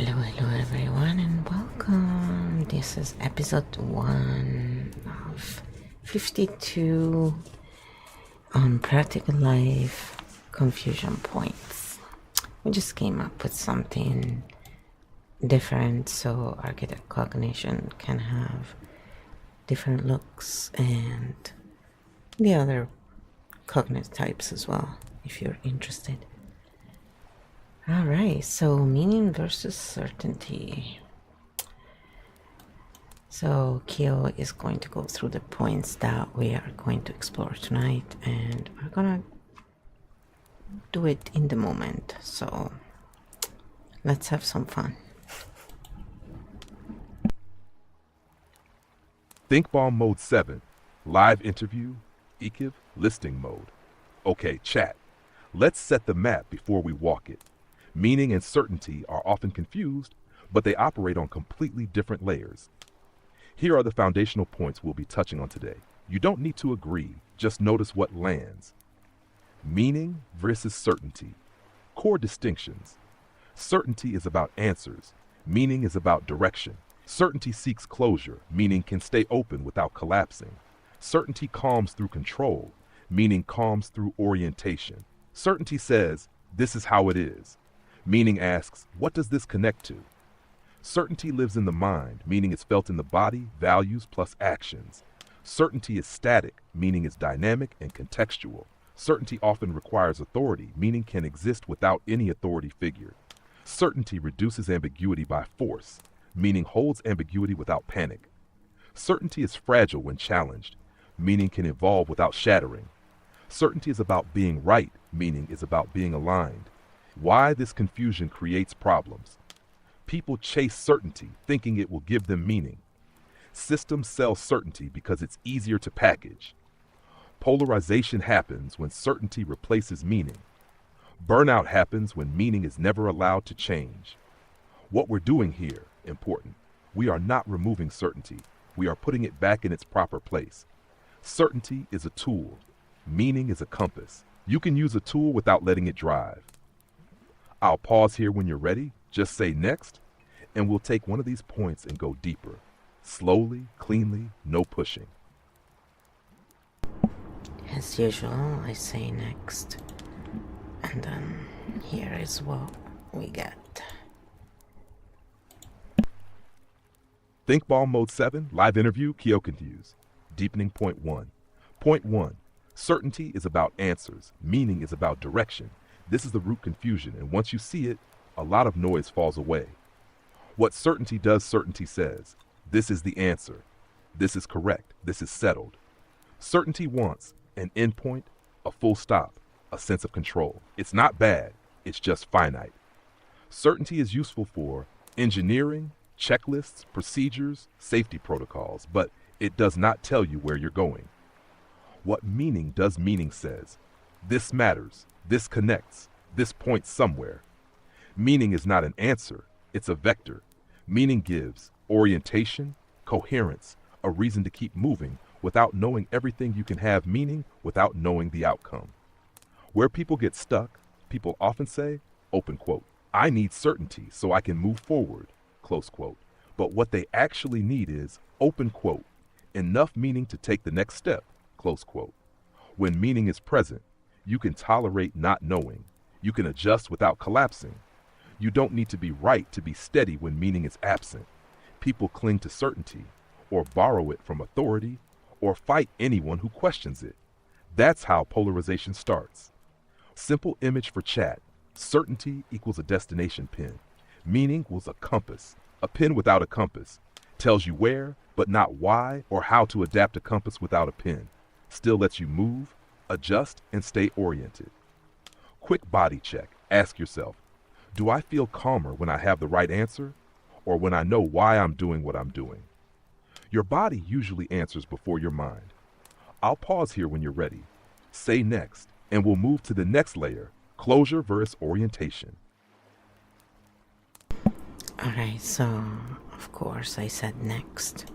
Hello everyone and welcome. This is episode 1 of 52 on practical life confusion points. We just came up with something different so architect cognition can have different looks and the other cognitive types as well if you're interested. Alright, so meaning versus certainty. So Kyo is going to go through the points that we are going to explore tonight, and we're gonna do it in the moment. So let's have some fun. Think Bomb Mode 7, live interview, EKIV, listing mode. Okay, chat. Let's set the map before we walk it. Meaning and certainty are often confused, but they operate on completely different layers. Here are the foundational points we'll be touching on today. You don't need to agree, just notice what lands. Meaning versus certainty. Core distinctions. Certainty is about answers. Meaning is about direction. Certainty seeks closure, meaning can stay open without collapsing. Certainty calms through control, meaning calms through orientation. Certainty says, this is how it is. Meaning asks, what does this connect to? Certainty lives in the mind, meaning it's felt in the body, values plus actions. Certainty is static, meaning it's dynamic and contextual. Certainty often requires authority, meaning can exist without any authority figure. Certainty reduces ambiguity by force, meaning holds ambiguity without panic. Certainty is fragile when challenged, meaning can evolve without shattering. Certainty is about being right, meaning is about being aligned. Why this confusion creates problems. People chase certainty, thinking it will give them meaning. Systems sell certainty because it's easier to package. Polarization happens when certainty replaces meaning. Burnout happens when meaning is never allowed to change. What we're doing here, important. We are not removing certainty. We are putting it back in its proper place. Certainty is a tool. Meaning is a compass. You can use a tool without letting it drive. I'll pause here when you're ready, just say next, and we'll take one of these points and go deeper. Slowly, cleanly, no pushing. As usual, I say next, and then here is what we get. Think Bomb Mode 7, live interview, Kyo confused. Deepening point 1. Point 1. Certainty is about answers. Meaning is about direction. This is the root confusion, and once you see it, a lot of noise falls away. What certainty does, certainty says. This is the answer. This is correct. This is settled. Certainty wants an endpoint, a full stop, a sense of control. It's not bad. It's just finite. Certainty is useful for engineering, checklists, procedures, safety protocols, but it does not tell you where you're going. What meaning does, meaning says. This matters. This connects. This points somewhere. Meaning is not an answer. It's a vector. Meaning gives orientation, coherence, a reason to keep moving without knowing everything. You can have meaning without knowing the outcome. Where people get stuck, people often say, open quote, I need certainty so I can move forward, close quote. But what they actually need is, open quote, enough meaning to take the next step, close quote. When meaning is present, you can tolerate not knowing. You can adjust without collapsing. You don't need to be right to be steady when meaning is absent. People cling to certainty, or borrow it from authority, or fight anyone who questions it. That's how polarization starts. Simple image for chat. Certainty equals a destination pin. Meaning equals a compass. A pin without a compass tells you where, but not why or how to adapt a compass without a pin. Still lets you move, adjust, and stay oriented. Quick body check. Ask yourself, do I feel calmer when I have the right answer, or when I know why I'm doing what I'm doing? Your body usually answers before your mind. I'll pause here when you're ready. Say next, and we'll move to the next layer, closure versus orientation. Alright, so of course I said next.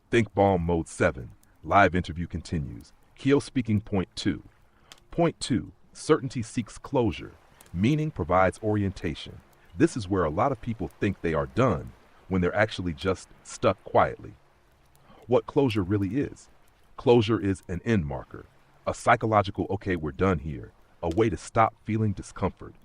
Think Bomb Mode 7, live interview continues. Kyo speaking point 2. Point 2, Certainty seeks closure. Meaning provides orientation. This is where a lot of people think they are done when they're actually just stuck quietly. What closure really is. Closure is an end marker, a psychological, okay, we're done here, a way to stop feeling discomfort.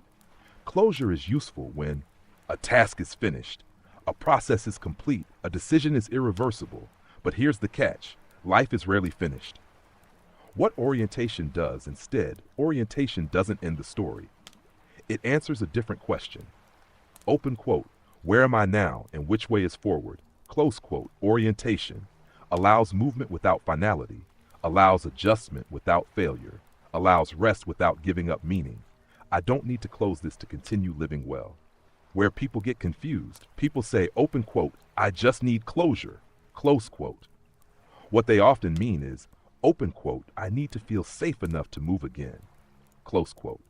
Closure is useful when a task is finished, a process is complete, a decision is irreversible. But here's the catch, life is rarely finished. What orientation does instead, orientation doesn't end the story. It answers a different question. Open quote, where am I now and which way is forward? Close quote, orientation allows movement without finality, allows adjustment without failure, allows rest without giving up meaning. I don't need to close this to continue living well. Where people get confused, people say, open quote, I just need closure, close quote. What they often mean is, open quote, I need to feel safe enough to move again, close quote.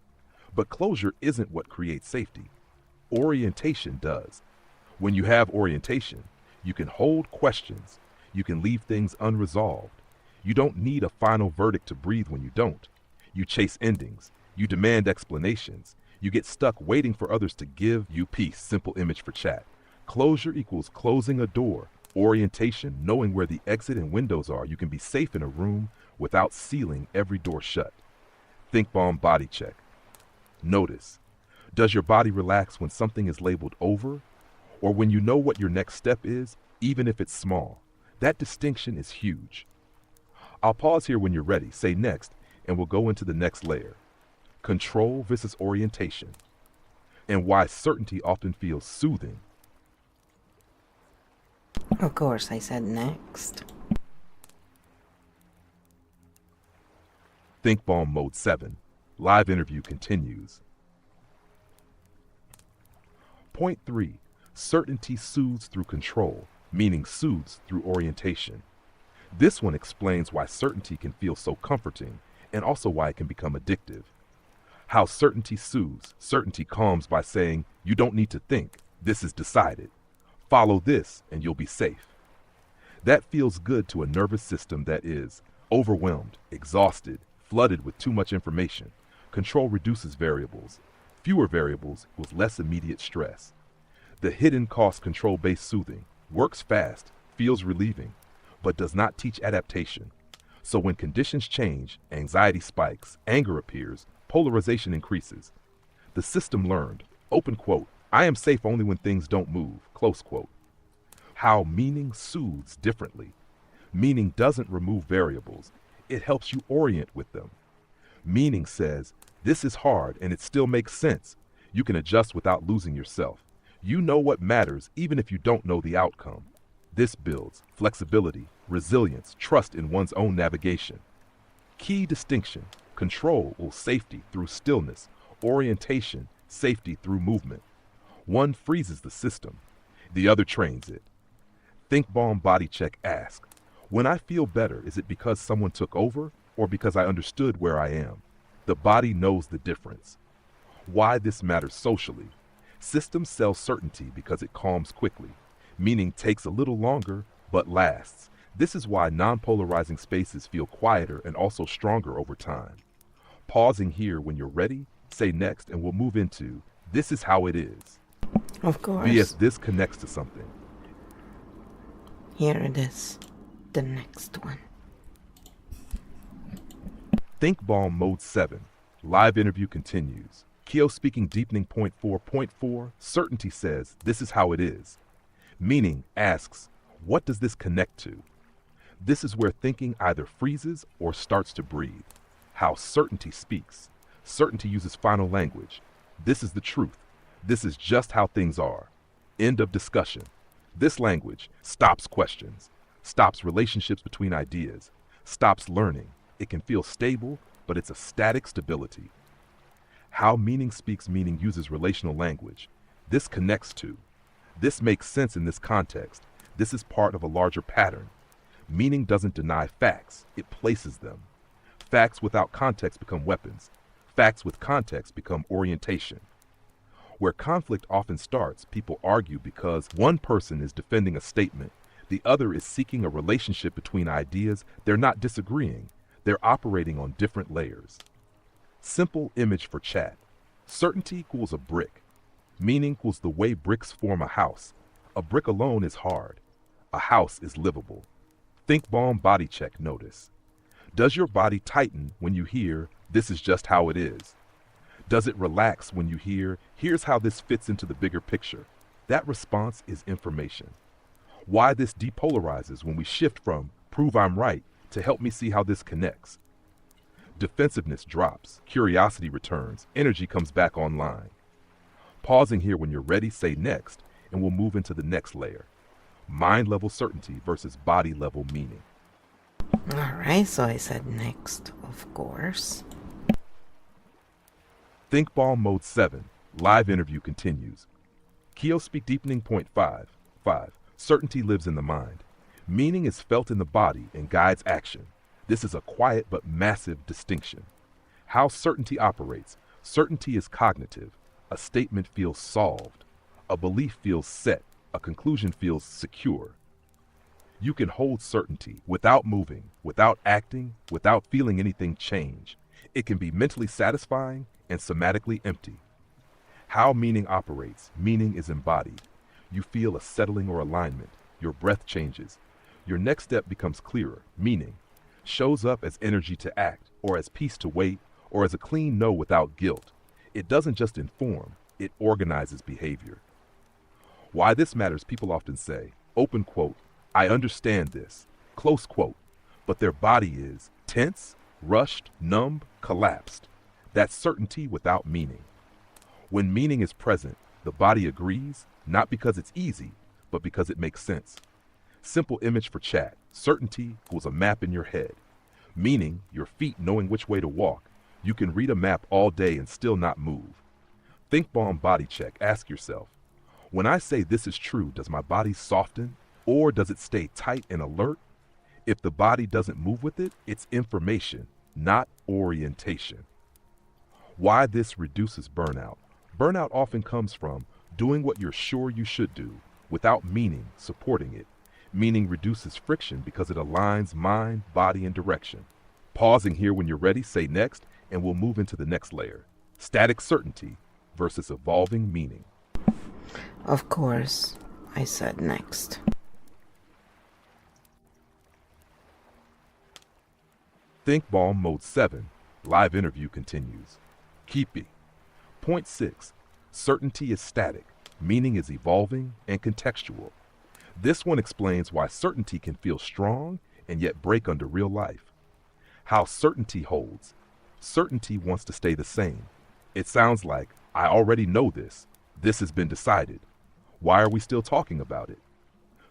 But closure isn't what creates safety. Orientation does. When you have orientation, you can hold questions. You can leave things unresolved. You don't need a final verdict to breathe when you don't. You chase endings. You demand explanations. You get stuck waiting for others to give you peace. Simple image for chat. Closure equals closing a door. Orientation, knowing where the exit and windows are. You can be safe in a room without sealing every door shut. Think bomb body check. Notice, does your body relax when something is labeled over, or when you know what your next step is, even if it's small? That distinction is huge. I'll pause here when you're ready. Say next, and we'll go into the next layer. Control versus orientation, and why certainty often feels soothing. Of course, I said next. Think bomb mode 7. Live interview continues. Point 3. Certainty soothes through control, meaning soothes through orientation. This one explains why certainty can feel so comforting and also why it can become addictive. How certainty soothes. Certainty calms by saying, you don't need to think, this is decided. Follow this and you'll be safe. That feels good to a nervous system that is overwhelmed, exhausted, flooded with too much information. Control reduces variables. Fewer variables equals less immediate stress. The hidden cost control-based soothing works fast, feels relieving, but does not teach adaptation. So when conditions change, anxiety spikes, anger appears, polarization increases. The system learned, open quote, I am safe only when things don't move, close quote. How meaning soothes differently. Meaning doesn't remove variables. It helps you orient with them. Meaning says, this is hard and it still makes sense. You can adjust without losing yourself. You know what matters even if you don't know the outcome. This builds flexibility, resilience, trust in one's own navigation. Key distinction, control or safety through stillness, orientation, safety through movement. One freezes the system, the other trains it. Think bomb body check ask, when I feel better, is it because someone took over or because I understood where I am? The body knows the difference. Why this matters socially. Systems sell certainty because it calms quickly, meaning takes a little longer but lasts. This is why non-polarizing spaces feel quieter and also stronger over time. Pausing here when you're ready, say next and we'll move into this is how it is. Of course. BS this connects to something. Here it is. The next one. Think bomb mode 7. Live interview continues. Kyo speaking deepening point 4. Point 4, certainty says this is how it is. Meaning asks, what does this connect to? This is where thinking either freezes or starts to breathe. How certainty speaks. Certainty uses final language. This is the truth. This is just how things are. End of discussion. This language stops questions, stops relationships between ideas, stops learning. It can feel stable, but it's a static stability. How meaning speaks meaning uses relational language. This connects to. This makes sense in this context. This is part of a larger pattern. Meaning doesn't deny facts, it places them. Facts without context become weapons. Facts with context become orientation. Where conflict often starts, people argue because one person is defending a statement, the other is seeking a relationship between ideas. They're not disagreeing, they're operating on different layers. Simple image for chat. Certainty equals a brick. Meaning equals the way bricks form a house. A brick alone is hard. A house is livable. Think bomb body check notice. Does your body tighten when you hear, this is just how it is? Does it relax when you hear, here's how this fits into the bigger picture? That response is information. Why this depolarizes when we shift from, prove I'm right, to help me see how this connects. Defensiveness drops, curiosity returns, energy comes back online. Pausing here when you're ready, say next, and we'll move into the next layer. Mind level certainty versus body level meaning. Alright, so I said next, of course. Think Ball Mode 7. Live interview continues. Keo Speak Deepening Point 5. Certainty lives in the mind. Meaning is felt in the body and guides action. This is a quiet but massive distinction. How certainty operates. Certainty is cognitive. A statement feels solved. A belief feels set. A conclusion feels secure. You can hold certainty without moving, without acting, without feeling anything change. It can be mentally satisfying and somatically empty. How meaning operates. Meaning is embodied. You feel a settling or alignment. Your breath changes. Your next step becomes clearer. Meaning shows up as energy to act, or as peace to wait, or as a clean no without guilt. It doesn't just inform, it organizes behavior. Why this matters, people often say, open quote, I understand this, close quote, but their body is tense, rushed, numb, collapsed. That's certainty without meaning. When meaning is present, the body agrees, not because it's easy, but because it makes sense. Simple image for chat. Certainty equals a map in your head. Meaning, your feet knowing which way to walk. You can read a map all day and still not move. Think bomb body check. Ask yourself, when I say this is true, does my body soften or does it stay tight and alert? If the body doesn't move with it, it's information, not orientation. Why this reduces burnout. Burnout often comes from doing what you're sure you should do without meaning supporting it. Meaning reduces friction because it aligns mind, body, and direction. Pausing here when you're ready, say next, and we'll move into the next layer. Static certainty versus evolving meaning. Of course, I said next. Think Ball Mode 7. Live interview continues. Keepy. Point 6. Certainty is static. Meaning is evolving and contextual. This one explains why certainty can feel strong and yet break under real life. How certainty holds. Certainty wants to stay the same. It sounds like, I already know this. This has been decided. Why are we still talking about it?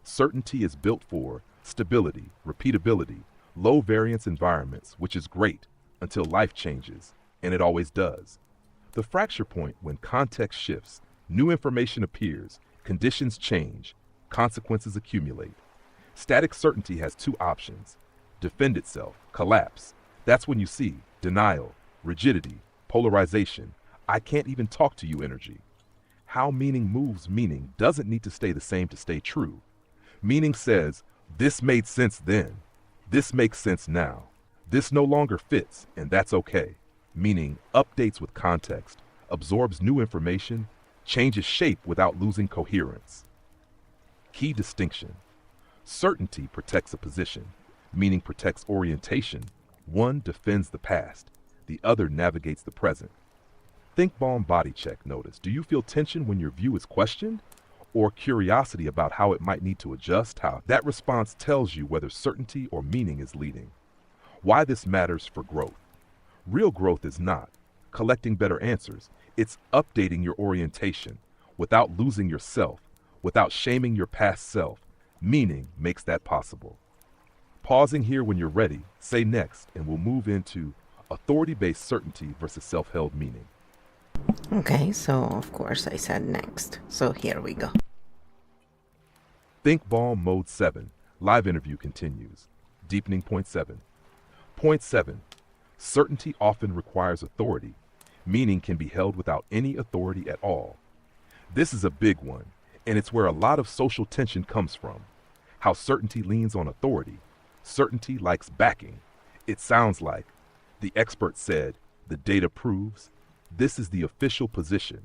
Certainty is built for stability, repeatability, low variance environments, which is great until life changes, and it always does. The fracture point when context shifts, new information appears, conditions change, consequences accumulate. Static certainty has two options: defend itself, collapse. That's when you see denial, rigidity, polarization, I can't even talk to you energy. How meaning moves. Meaning doesn't need to stay the same to stay true. Meaning says, this made sense then. This makes sense now. This no longer fits, and that's okay. Meaning updates with context, absorbs new information, changes shape without losing coherence. Key distinction. Certainty protects a position, meaning protects orientation. One defends the past, the other navigates the present. Think bomb body check notice. Do you feel tension when your view is questioned? Or curiosity about how it might need to adjust? How that response tells you whether certainty or meaning is leading. Why this matters for growth. Real growth is not collecting better answers. It's updating your orientation without losing yourself, without shaming your past self. Meaning makes that possible. Pausing here when you're ready, say next, and we'll move into authority-based certainty versus self-held meaning. Okay, so of course I said next. So here we go. Think Ball Mode 7. Live interview continues. Deepening Point 7. Point 7. Certainty often requires authority. Meaning can be held without any authority at all. This is a big one, and it's where a lot of social tension comes from. How certainty leans on authority. Certainty likes backing. It sounds like, the expert said, The data proves. This is the official position.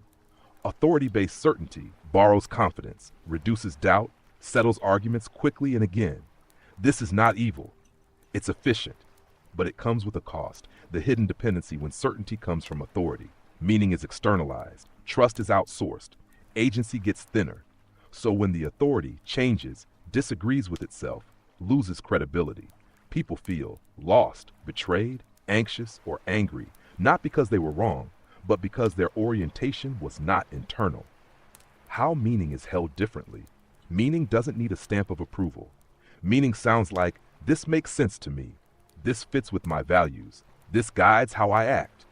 Authority-based certainty borrows confidence, reduces doubt, settles arguments quickly and again. This is not evil. It's efficient. But it comes with a cost, the hidden dependency when certainty comes from authority. Meaning is externalized. Trust is outsourced. Agency gets thinner. So when the authority changes, disagrees with itself, loses credibility, people feel lost, betrayed, anxious, or angry, not because they were wrong, but because their orientation was not internal. How meaning is held differently. Meaning doesn't need a stamp of approval. Meaning sounds like, this makes sense to me. This fits with my values. This guides how I act.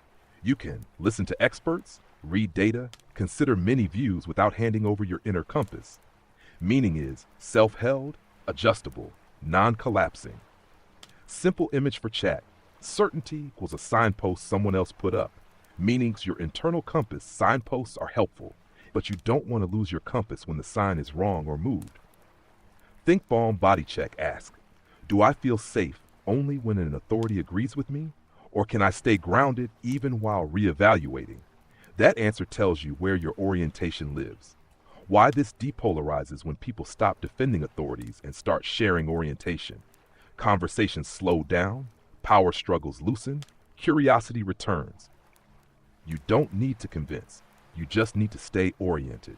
You can listen to experts, read data, consider many views without handing over your inner compass. Meaning is self-held, adjustable, non-collapsing. Simple image for chat. Certainty equals a signpost someone else put up. Meanings your internal compass, signposts are helpful, but you don't want to lose your compass when the sign is wrong or moved. Think Balm Body Check asks, do I feel safe only when an authority agrees with me? Or can I stay grounded even while reevaluating? That answer tells you where your orientation lives. Why this depolarizes when people stop defending authorities and start sharing orientation. Conversations slow down, power struggles loosen, curiosity returns. You don't need to convince, you just need to stay oriented.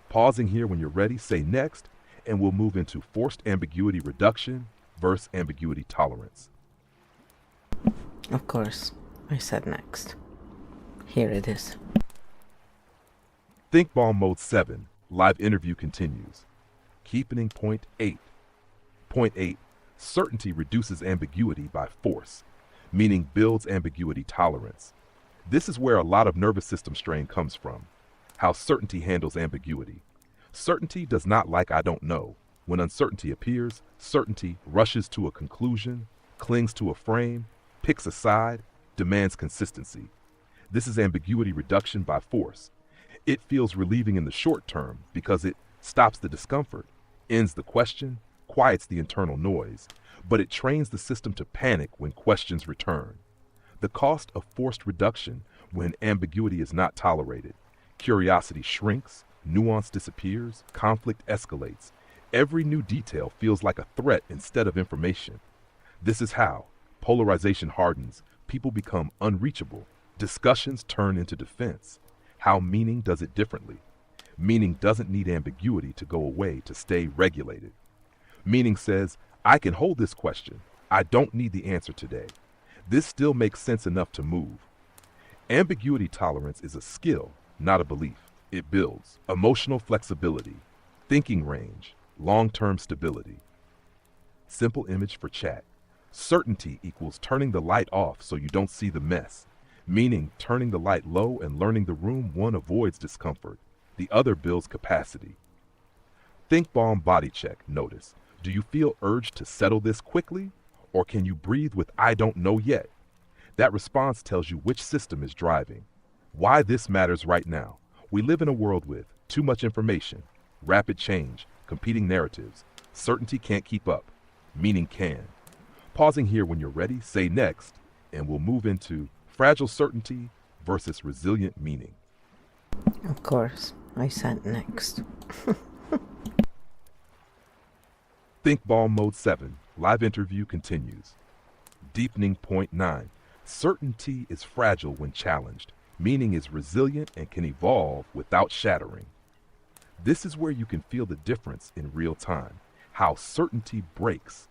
Pausing here when you're ready, say next, and we'll move into forced ambiguity reduction versus ambiguity tolerance. Of course, I said next. Here it is. Think Balm Mode 7, live interview continues. Keeping point 8. Point 8, certainty reduces ambiguity by force, meaning builds ambiguity tolerance. This is where a lot of nervous system strain comes from, how certainty handles ambiguity. Certainty does not like I don't know. When uncertainty appears, certainty rushes to a conclusion, clings to a frame, picks a side, demands consistency. This is ambiguity reduction by force. It feels relieving in the short term because it stops the discomfort, ends the question, quiets the internal noise, but it trains the system to panic when questions return. The cost of forced reduction when ambiguity is not tolerated. Curiosity shrinks, nuance disappears, conflict escalates. Every new detail feels like a threat instead of information. This is how polarization hardens, people become unreachable, discussions turn into defense. How meaning does it differently. Meaning doesn't need ambiguity to go away to stay regulated. Meaning says, I can hold this question. I don't need the answer today. This still makes sense enough to move. Ambiguity tolerance is a skill, not a belief. It builds emotional flexibility, thinking range, long-term stability. Simple image for chat. Certainty equals turning the light off so you don't see the mess, meaning turning the light low and learning the room one avoids discomfort, the other builds capacity. Think Balm Body Check, notice. Do you feel urged to settle this quickly? Or can you breathe with I don't know yet? That response tells you which system is driving. Why this matters right now. We live in a world with too much information, rapid change, competing narratives. Certainty can't keep up. Meaning can. Pausing here when you're ready, say next, and we'll move into fragile certainty versus resilient meaning. Of course, I said next. Think Balm Mode 7, live interview continues. Deepening point 9, certainty is fragile when challenged, meaning is resilient and can evolve without shattering. This is where you can feel the difference in real time, how certainty breaks.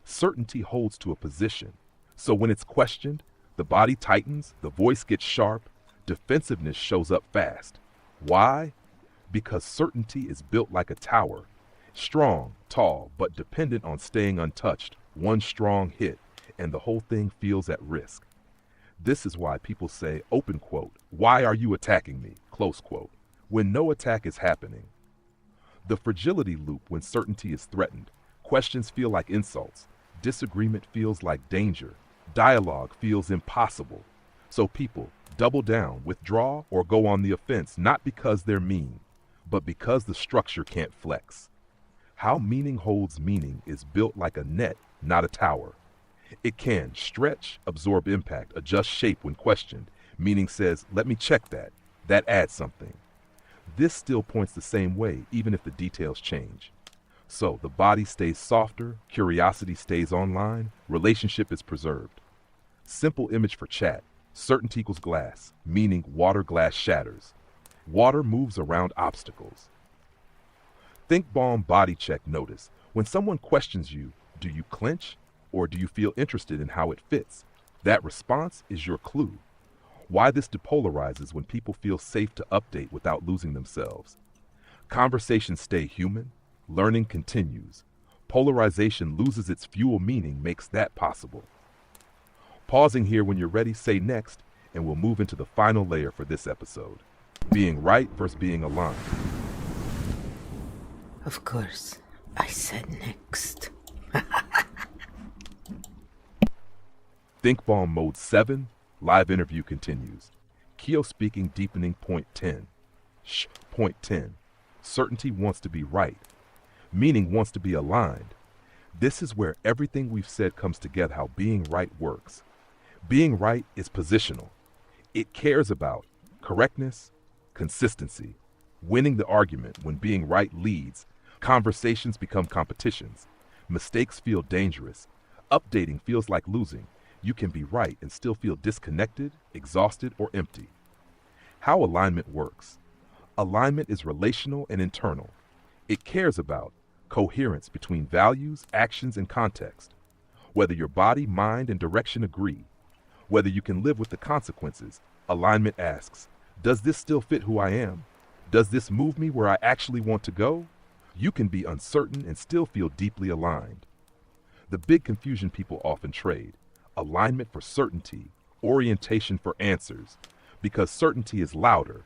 Certainty holds to a position, so when it's questioned, the body tightens, the voice gets sharp, defensiveness shows up fast. Why? Because certainty is built like a tower. Strong, tall, but dependent on staying untouched. One strong hit, and the whole thing feels at risk. This is why people say, open quote, why are you attacking me, close quote, when no attack is happening. The fragility loop when certainty is threatened. Questions feel like insults. Disagreement feels like danger. Dialogue feels impossible. So people double down, withdraw, or go on the offense, not because they're mean, but because the structure can't flex. How meaning holds meaning is built like a net, not a tower. It can stretch, absorb impact, adjust shape when questioned, meaning says, let me check that. That adds something. This still points the same way, even if the details change. So the body stays softer, curiosity stays online, relationship is preserved. Simple image for chat. Certainty equals glass, meaning water glass shatters. Water moves around obstacles. Think bomb body check notice. When someone questions you, do you clench or do you feel interested in how it fits? That response is your clue. Why this depolarizes when people feel safe to update without losing themselves. Conversations stay human. Learning continues. Polarization loses its fuel, meaning makes that possible. Pausing here when you're ready, say next, and we'll move into the final layer for this episode. Being right versus being aligned. Of course, I said next. Think bomb mode 7, live interview continues. Keo speaking, deepening point 10. Point 10. Certainty wants to be right. Meaning wants to be aligned. This is where everything we've said comes together, how being right works. Being right is positional. It cares about correctness, consistency, winning the argument. When being right leads, conversations become competitions. Mistakes feel dangerous. Updating feels like losing. You can be right and still feel disconnected, exhausted, or empty. How alignment works. Alignment is relational and internal. It cares about coherence between values, actions, and context. Whether your body, mind, and direction agree. Whether you can live with the consequences. Alignment asks, does this still fit who I am? Does this move me where I actually want to go? You can be uncertain and still feel deeply aligned. The big confusion people often trade. Alignment for certainty, orientation for answers. Because certainty is louder,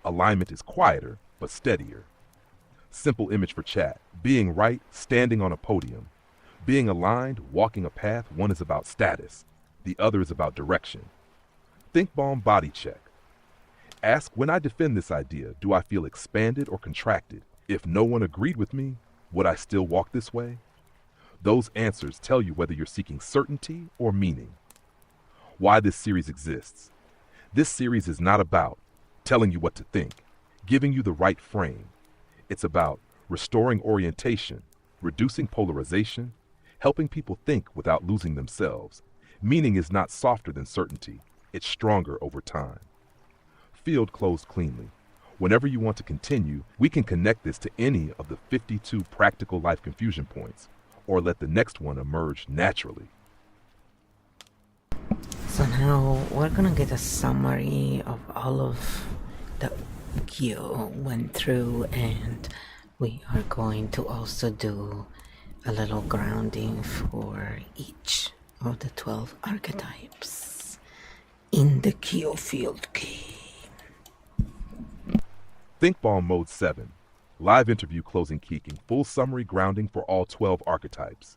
alignment is quieter but steadier. Simple image for chat. Being right, standing on a podium. Being aligned, walking a path. One is about status, the other is about direction. Think bomb body check. Ask, when I defend this idea, do I feel expanded or contracted? If no one agreed with me, would I still walk this way? Those answers tell you whether you're seeking certainty or meaning. Why this series exists. This series is not about telling you what to think, giving you the right frame. It's about restoring orientation, reducing polarization, helping people think without losing themselves. Meaning is not softer than certainty. It's stronger over time. Field closed cleanly. Whenever you want to continue, we can connect this to any of the 52 practical life confusion points, or let the next one emerge naturally. So now we're gonna get a summary of all of the Kyo went through, and we are going to also do a little grounding for each of the 12 archetypes in the Kyo field game. Think bomb mode 7. Live interview closing keeking. Full summary grounding for all 12 archetypes.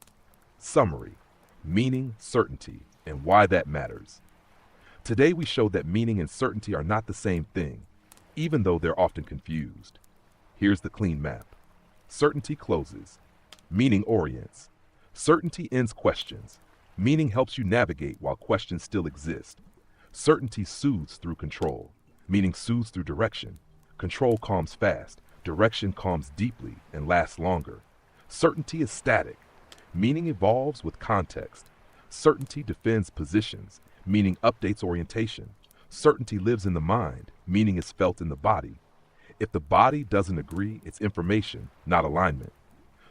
Summary. Meaning, certainty, and why that matters. Today we showed that meaning and certainty are not the same thing, even though they're often confused. Here's the clean map. Certainty closes. Meaning orients. Certainty ends questions. Meaning helps you navigate while questions still exist. Certainty soothes through control. Meaning soothes through direction. Control calms fast. Direction calms deeply and lasts longer. Certainty is static. Meaning evolves with context. Certainty defends positions. Meaning updates orientation. Certainty lives in the mind. Meaning is felt in the body. If the body doesn't agree, it's information, not alignment.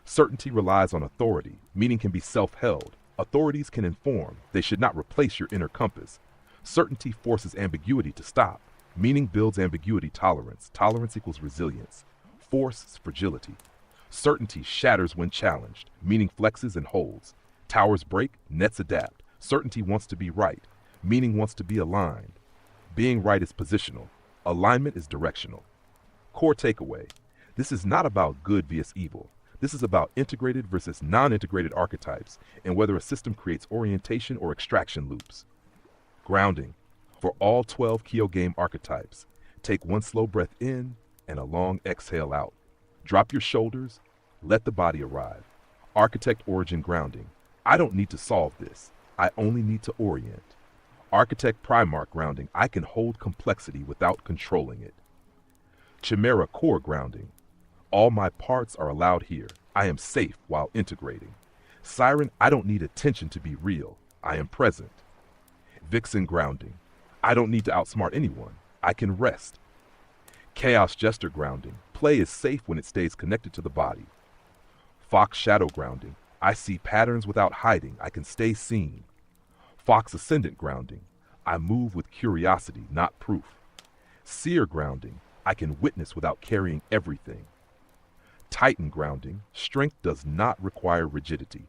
Certainty relies on authority. Meaning can be self-held. Authorities can inform. They should not replace your inner compass. Certainty forces ambiguity to stop. Meaning builds ambiguity tolerance. Tolerance equals resilience. Force is fragility. Certainty shatters when challenged. Meaning flexes and holds. Towers break, nets adapt. Certainty wants to be right. Meaning wants to be aligned. Being right is positional. Alignment is directional. Core takeaway. This is not about good vs evil. This is about integrated versus non-integrated archetypes and whether a system creates orientation or extraction loops. Grounding. For all 12 Kyo game archetypes, take one slow breath in and a long exhale out. Drop your shoulders, let the body arrive. Architect origin grounding. I don't need to solve this. I only need to orient. Architect Primark grounding, I can hold complexity without controlling it. Chimera core grounding, all my parts are allowed here. I am safe while integrating. Siren, I don't need attention to be real. I am present. Vixen grounding, I don't need to outsmart anyone. I can rest. Chaos Jester grounding, play is safe when it stays connected to the body. Fox Shadow grounding, I see patterns without hiding. I can stay seen. Fox Ascendant grounding, I move with curiosity, not proof. Seer grounding, I can witness without carrying everything. Titan grounding, strength does not require rigidity.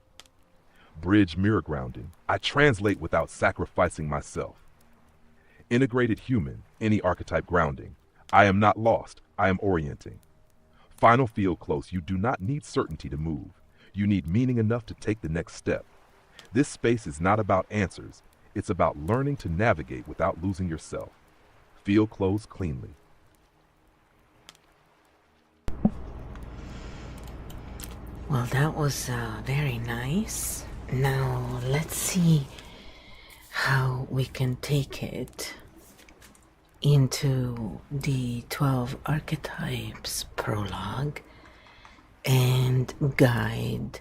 Bridge Mirror grounding, I translate without sacrificing myself. Integrated Human, any archetype grounding, I am not lost, I am orienting. Final Field Close, you do not need certainty to move. You need meaning enough to take the next step. This space is not about answers, it's about learning to navigate without losing yourself. Field Close cleanly. Well, that was very nice. Now let's see how we can take it into the 12 archetypes prologue and guide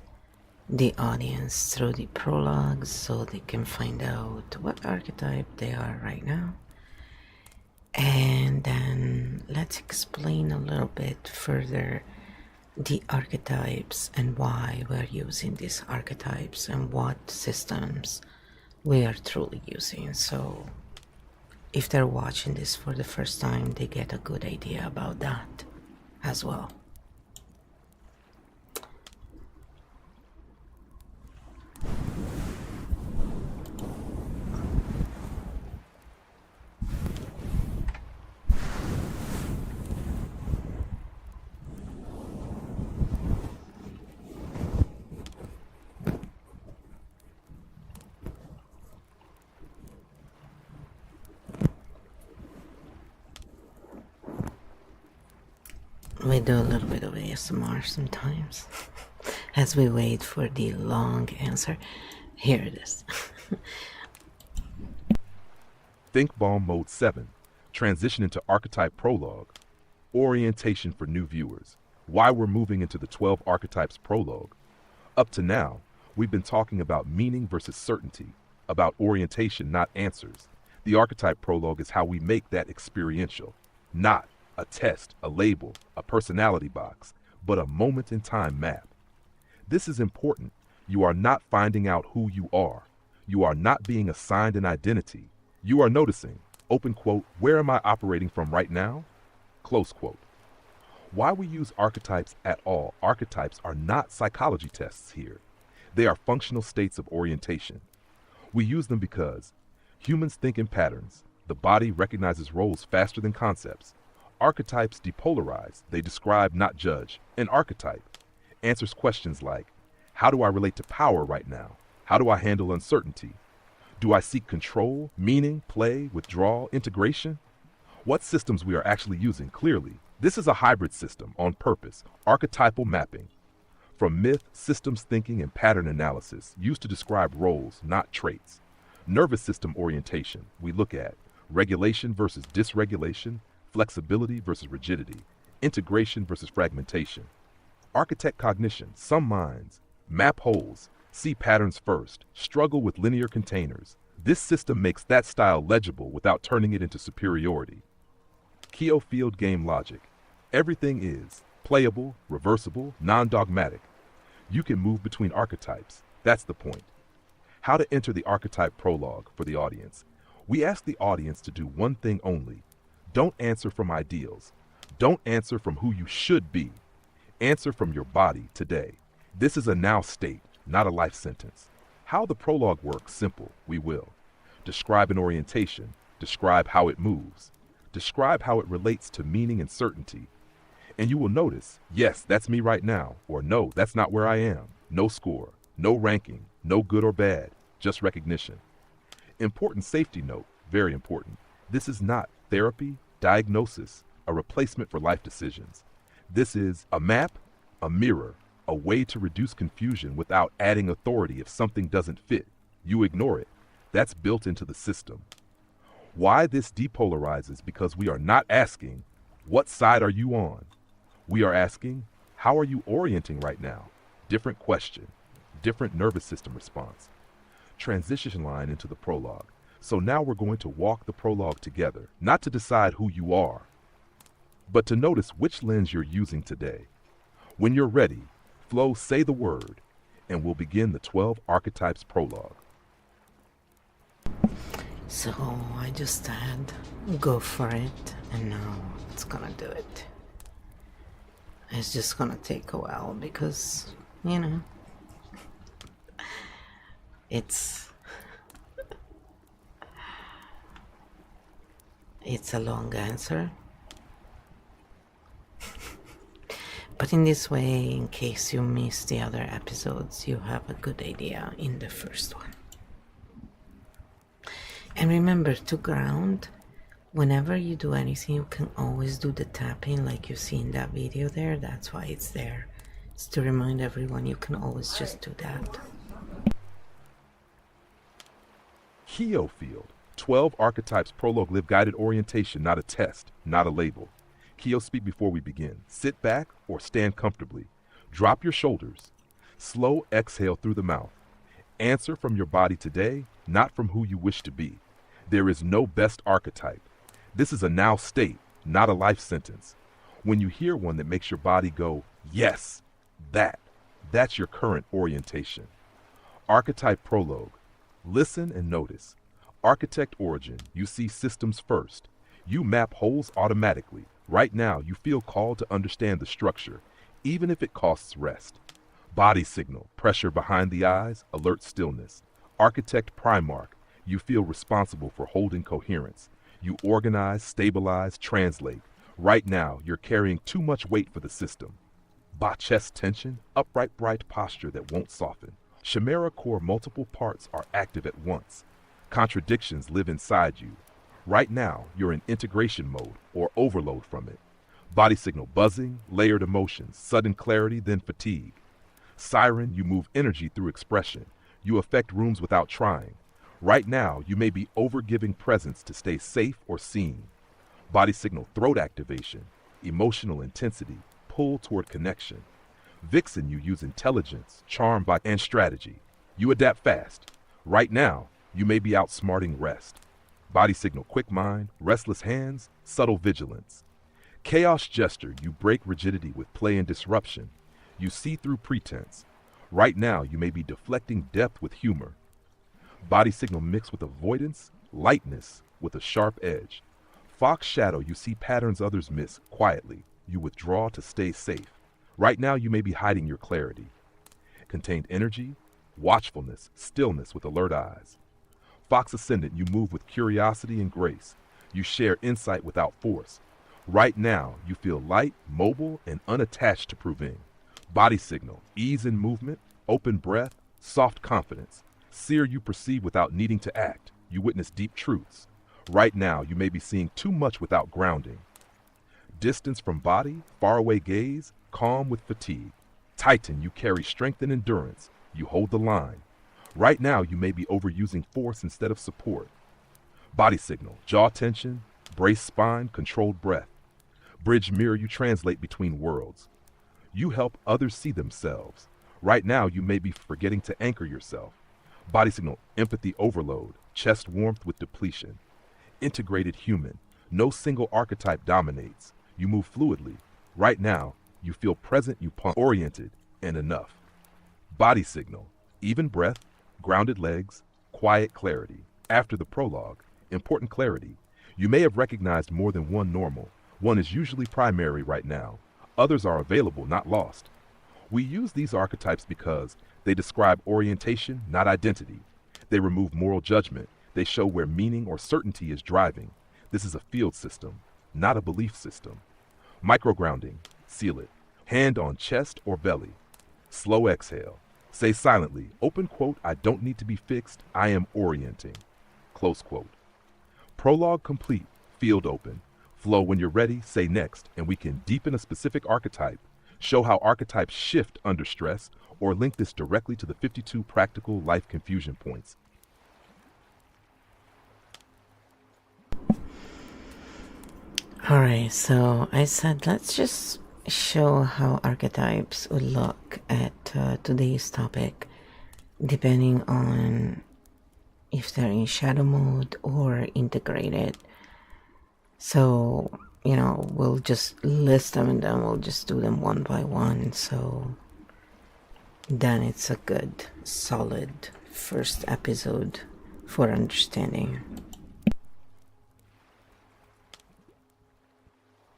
the audience through the prologue so they can find out what archetype they are right now. And then let's explain a little bit further the archetypes and why we're using these archetypes and what systems we are truly using. So if they're watching this for the first time, they get a good idea about that as well. We do a little bit of ASMR sometimes as we wait for the long answer. Here it is. Think Bomb Mode 7, transition into archetype prologue, orientation for new viewers, why we're moving into the 12 archetypes prologue. Up to now, we've been talking about meaning versus certainty, about orientation, not answers. The archetype prologue is how we make that experiential, not a test, a label, a personality box, but a moment in time map. This is important. You are not finding out who you are. You are not being assigned an identity. You are noticing, open quote, where am I operating from right now? Close quote. Why we use archetypes at all? Archetypes are not psychology tests here. They are functional states of orientation. We use them because humans think in patterns. The body recognizes roles faster than concepts. Archetypes depolarize, they describe, not judge. An archetype answers questions like, how do I relate to power right now? How do I handle uncertainty? Do I seek control, meaning, play, withdrawal, integration? What systems we are actually using clearly. This is a hybrid system on purpose, archetypal mapping. From myth, systems thinking, and pattern analysis, used to describe roles, not traits. Nervous system orientation, we look at regulation versus dysregulation, flexibility versus rigidity, integration versus fragmentation. Architect cognition, some minds map holes, see patterns first, struggle with linear containers. This system makes that style legible without turning it into superiority. Keo field game logic. Everything is playable, reversible, non-dogmatic. You can move between archetypes. That's the point. How to enter the archetype prologue for the audience. We ask the audience to do one thing only. Don't answer from ideals. Don't answer from who you should be. Answer from your body today. This is a now state, not a life sentence. How the prologue works, simple, we will. Describe an orientation. Describe how it moves. Describe how it relates to meaning and certainty. And you will notice, yes, that's me right now, or no, that's not where I am. No score, no ranking, no good or bad, just recognition. Important safety note, very important. This is not therapy, diagnosis, a replacement for life decisions. This is a map, a mirror, a way to reduce confusion without adding authority if something doesn't fit. You ignore it. That's built into the system. Why this depolarizes because we are not asking, what side are you on? We are asking, how are you orienting right now? Different question, different nervous system response. Transition line into the prologue. So now we're going to walk the prologue together, not to decide who you are, but to notice which lens you're using today. When you're ready, Flo, say the word, and we'll begin the 12 archetypes prologue. So I just said, go for it, and now it's gonna do it. It's just gonna take a while because, you know, it's a long answer. But in this way, in case you missed the other episodes, you have a good idea in the first one. And remember to ground. Whenever you do anything, you can always do the tapping like you see in that video there. That's why it's there. It's to remind everyone you can always just do that. Keo Field, 12 archetypes prologue live guided orientation, not a test, not a label. Keo, speak before we begin. Sit back or stand comfortably. Drop your shoulders. Slow exhale through the mouth. Answer from your body today, not from who you wish to be. There is no best archetype. This is a now state, not a life sentence. When you hear one that makes your body go, yes, that's your current orientation. Archetype prologue. Listen and notice. Architect origin, you see systems first. You map holes automatically. Right now, you feel called to understand the structure, even if it costs rest. Body signal, pressure behind the eyes, alert stillness. Architect Primarch, you feel responsible for holding coherence. You organize, stabilize, translate. Right now, you're carrying too much weight for the system. Chest tension, upright bright posture that won't soften. Chimera core multiple parts are active at once. Contradictions live inside you. Right now, you're in integration mode or overload from it. Body signal buzzing, layered emotions, sudden clarity, then fatigue. Siren, you move energy through expression. You affect rooms without trying. Right now, you may be overgiving presence to stay safe or seen. Body signal throat activation, emotional intensity, pull toward connection. Vixen, you use intelligence, charm and strategy. You adapt fast. Right now, you may be outsmarting rest. Body signal quick mind, restless hands, subtle vigilance. Chaos gesture, you break rigidity with play and disruption. You see through pretense. Right now, you may be deflecting depth with humor. Body signal mixed with avoidance, lightness with a sharp edge. Fox shadow, you see patterns others miss quietly. You withdraw to stay safe. Right now, you may be hiding your clarity. Contained energy, watchfulness, stillness with alert eyes. Fox ascendant, you move with curiosity and grace. You share insight without force. Right now, you feel light, mobile, and unattached to proving. Body signal, ease in movement, open breath, soft confidence. Seer, you perceive without needing to act. You witness deep truths. Right now, you may be seeing too much without grounding. Distance from body, faraway gaze, calm with fatigue. Titan, you carry strength and endurance. You hold the line. Right now, you may be overusing force instead of support. Body signal, jaw tension, brace spine, controlled breath. Bridge mirror, you translate between worlds. You help others see themselves. Right now, you may be forgetting to anchor yourself. Body signal, empathy overload, chest warmth with depletion. Integrated human, no single archetype dominates. You move fluidly. Right now, you feel present, oriented, and enough. Body signal, even breath, grounded legs, quiet clarity. After the prologue, important clarity. You may have recognized more than one normal. One is usually primary right now. Others are available, not lost. We use these archetypes because they describe orientation, not identity. They remove moral judgment. They show where meaning or certainty is driving. This is a field system, not a belief system. Microgrounding, seal it. Hand on chest or belly. Slow exhale. Say silently, open quote, I don't need to be fixed, I am orienting. Close quote. Prologue complete, field open. Flow, when you're ready, say next, and we can deepen a specific archetype, show how archetypes shift under stress, or link this directly to the 52 practical life confusion points. Alright, so I said let's just show how archetypes would look at today's topic, depending on if they're in shadow mode or integrated. So, you know, we'll just list them and then we'll just do them one by one. So then it's a good, solid first episode for understanding.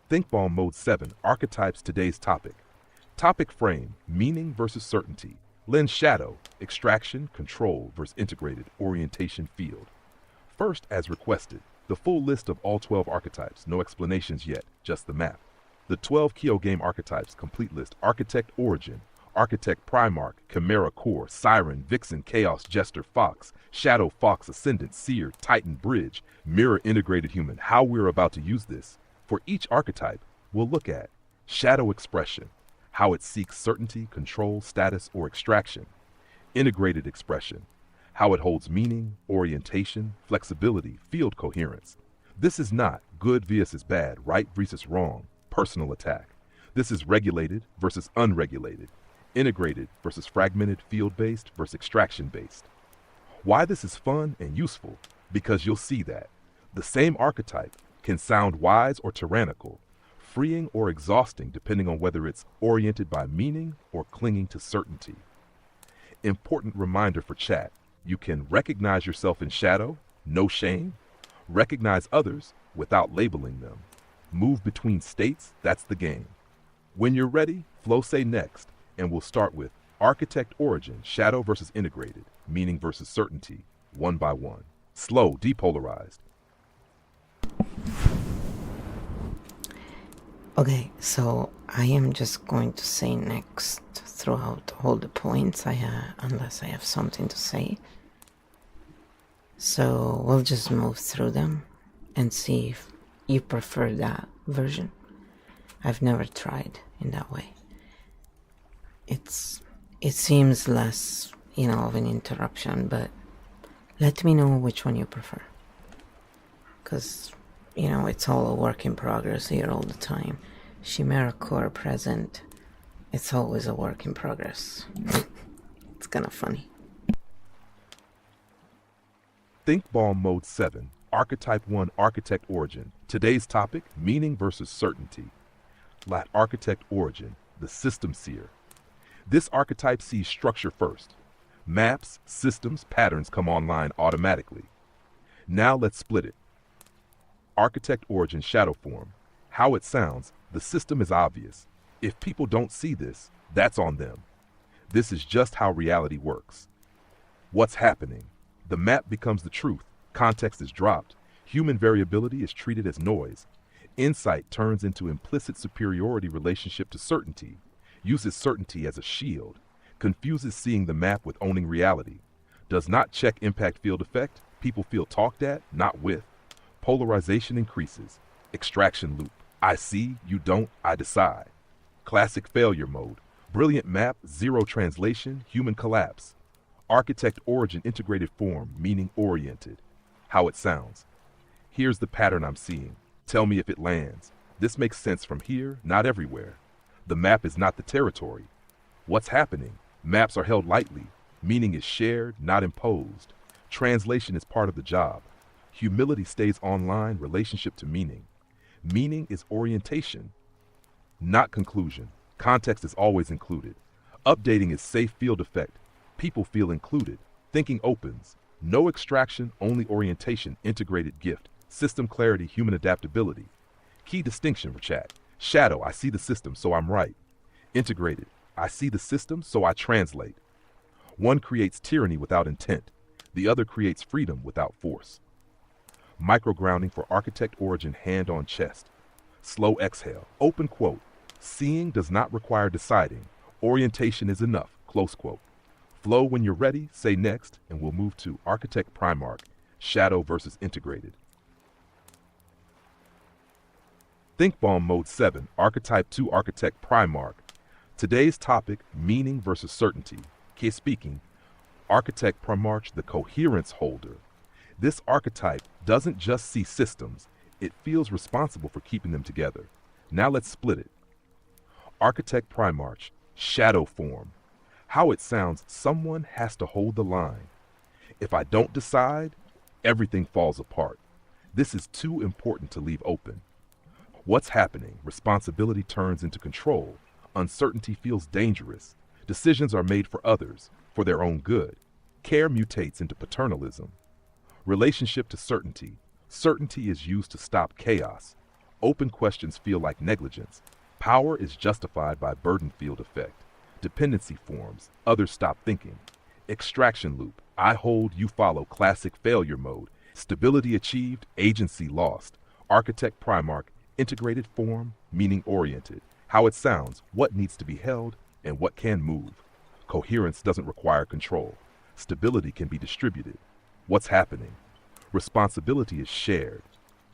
ThinkBall Mode 7 archetypes today's topic. Topic frame, meaning versus certainty. Lens shadow, extraction, control versus integrated, orientation field. First, as requested, the full list of all 12 archetypes, no explanations yet, just the map. The 12 Kyo game archetypes complete list: Architect Origin, Architect Primarch, Chimera Core, Siren, Vixen, Chaos, Jester, Fox, Shadow, Fox, Ascendant, Seer, Titan, Bridge, Mirror, Integrated Human. How we're about to use this. For each archetype, we'll look at shadow expression, how it seeks certainty, control, status, or extraction. Integrated expression, how it holds meaning, orientation, flexibility, field coherence. This is not good versus bad, right versus wrong, personal attack. This is regulated versus unregulated, integrated versus fragmented, field-based versus extraction-based. Why this is fun and useful? Because you'll see that the same archetype can sound wise or tyrannical, freeing or exhausting depending on whether it's oriented by meaning or clinging to certainty. Important reminder for chat: you can recognize yourself in shadow, no shame. Recognize others without labeling them. Move between states, that's the game. When you're ready, Flo say next, and we'll start with Architect Origin, shadow versus integrated, meaning versus certainty, one by one. Slow, depolarized. Okay, so I am just going to say next throughout all the points unless I have something to say. So we'll just move through them and see if you prefer that version. I've never tried in that way. It seems less, you know, of an interruption, but let me know which one you prefer. Because, you know, it's all a work in progress here all the time. Chimera Core present, it's always a work in progress. It's kind of funny. ThinkBall Mode 7, Archetype 1, Architect Origin. Today's topic, meaning versus certainty. Lat Architect Origin, the System Seer. This archetype sees structure first. Maps, systems, patterns come online automatically. Now let's split it. Architect Origin shadow form. How it sounds, the system is obvious. If people don't see this, that's on them. This is just how reality works. What's happening? The map becomes the truth. Context is dropped. Human variability is treated as noise. Insight turns into implicit superiority relationship to certainty. Uses certainty as a shield. Confuses seeing the map with owning reality. Does not check impact field effect. People feel talked at, not with. Polarization increases. Extraction loop. I see, you don't, I decide. Classic failure mode. Brilliant map, zero translation, human collapse. Architect Origin integrated form, meaning oriented. How it sounds. Here's the pattern I'm seeing. Tell me if it lands. This makes sense from here, not everywhere. The map is not the territory. What's happening? Maps are held lightly. Meaning is shared, not imposed. Translation is part of the job. Humility stays online, relationship to meaning. Meaning is orientation, not conclusion. Context is always included. Updating is safe field effect. People feel included. Thinking opens. No extraction, only orientation, integrated gift. System clarity, human adaptability. Key distinction for chat. Shadow, I see the system, so I'm right. Integrated, I see the system, so I translate. One creates tyranny without intent. The other creates freedom without force. Microgrounding for Architect Origin, hand on chest. Slow exhale. Open quote. Seeing does not require deciding. Orientation is enough. Close quote. Flow when you're ready, say next, and we'll move to Architect Primarch, shadow versus integrated. ThinkBall Mode 7, Archetype 2, Architect Primarch. Today's topic, meaning versus certainty. Case speaking, Architect Primarch, the coherence holder. This archetype doesn't just see systems, It feels responsible for keeping them together. Now let's split it. Architect Primarch, shadow form. How it sounds, someone has to hold the line. If I don't decide, everything falls apart. This is too important to leave open. What's happening? Responsibility turns into control. Uncertainty feels dangerous. Decisions are made for others, for their own good. Care mutates into paternalism. Relationship to certainty. Certainty is used to stop chaos. Open questions feel like negligence. Power is justified by burden field effect. Dependency forms. Others stop thinking. Extraction loop. I hold, you follow. Classic failure mode. Stability achieved, agency lost. Architect Primarch, integrated form, meaning oriented. How it sounds, what needs to be held, and what can move. Coherence doesn't require control. Stability can be distributed. What's happening? Responsibility is shared.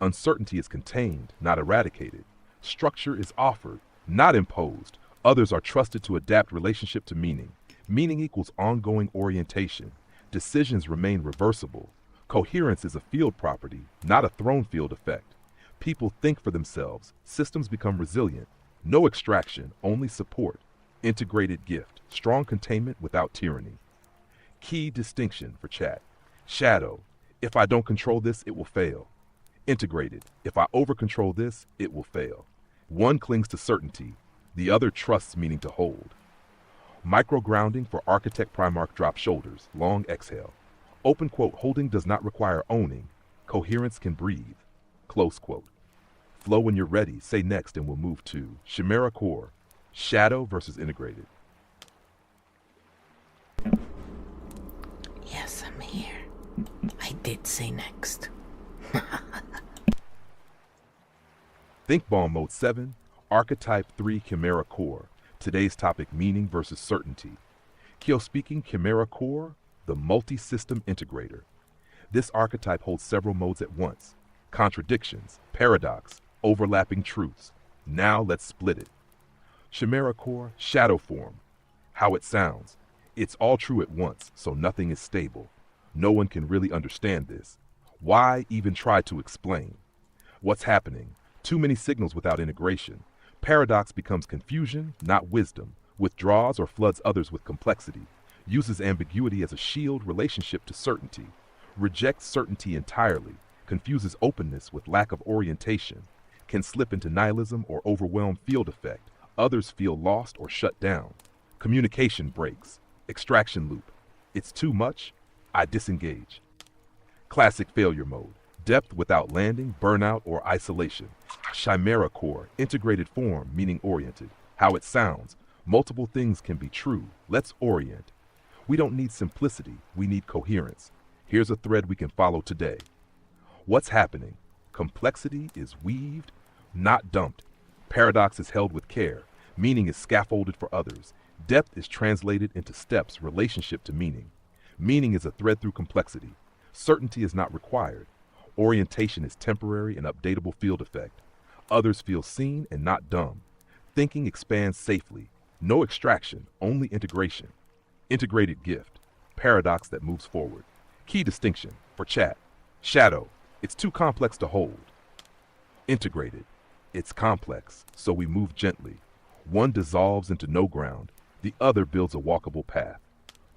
Uncertainty is contained, not eradicated. Structure is offered, not imposed. Others are trusted to adapt relationship to meaning. Meaning equals ongoing orientation. Decisions remain reversible. Coherence is a field property, not a throne field effect. People think for themselves. Systems become resilient. No extraction, only support. Integrated gift. Strong containment without tyranny. Key distinction for chat. Shadow. If I don't control this, it will fail. Integrated. If I over-control this, it will fail. One clings to certainty. The other trusts meaning to hold. Micro-grounding for Architect Primarch drop shoulders. Long exhale. Open quote, holding does not require owning. Coherence can breathe. Close quote. Flow when you're ready. Say next and we'll move to Chimera Core. Shadow versus integrated. Yes, I'm here. I did say next. Think Ball Mode 7, Archetype 3 Chimera Core. Today's topic, meaning versus certainty. Kyo speaking, Chimera Core, the multi-system integrator. This archetype holds several modes at once. Contradictions, paradox, overlapping truths. Now let's split it. Chimera Core, shadow form. How it sounds. It's all true at once, so nothing is stable. No one can really understand this. Why even try to explain? What's happening? Too many signals without integration. Paradox becomes confusion, not wisdom. Withdraws or floods others with complexity. Uses ambiguity as a shield relationship to certainty. Rejects certainty entirely. Confuses openness with lack of orientation. Can slip into nihilism or overwhelm field effect. Others feel lost or shut down. Communication breaks. Extraction loop. It's too much. I disengage. Classic failure mode. Depth without landing, burnout, or isolation. Chimera Core, integrated form, meaning oriented. How it sounds. Multiple things can be true. Let's orient. We don't need simplicity. We need coherence. Here's a thread we can follow today. What's happening? Complexity is weaved, not dumped. Paradox is held with care. Meaning is scaffolded for others. Depth is translated into steps, relationship to meaning. Meaning is a thread through complexity. Certainty is not required. Orientation is temporary and updatable field effect. Others feel seen and not dumb. Thinking expands safely. No extraction, only integration. Integrated gift. Paradox that moves forward. Key distinction for chat. Shadow. It's too complex to hold. Integrated. It's complex, so we move gently. One dissolves into no ground. The other builds a walkable path.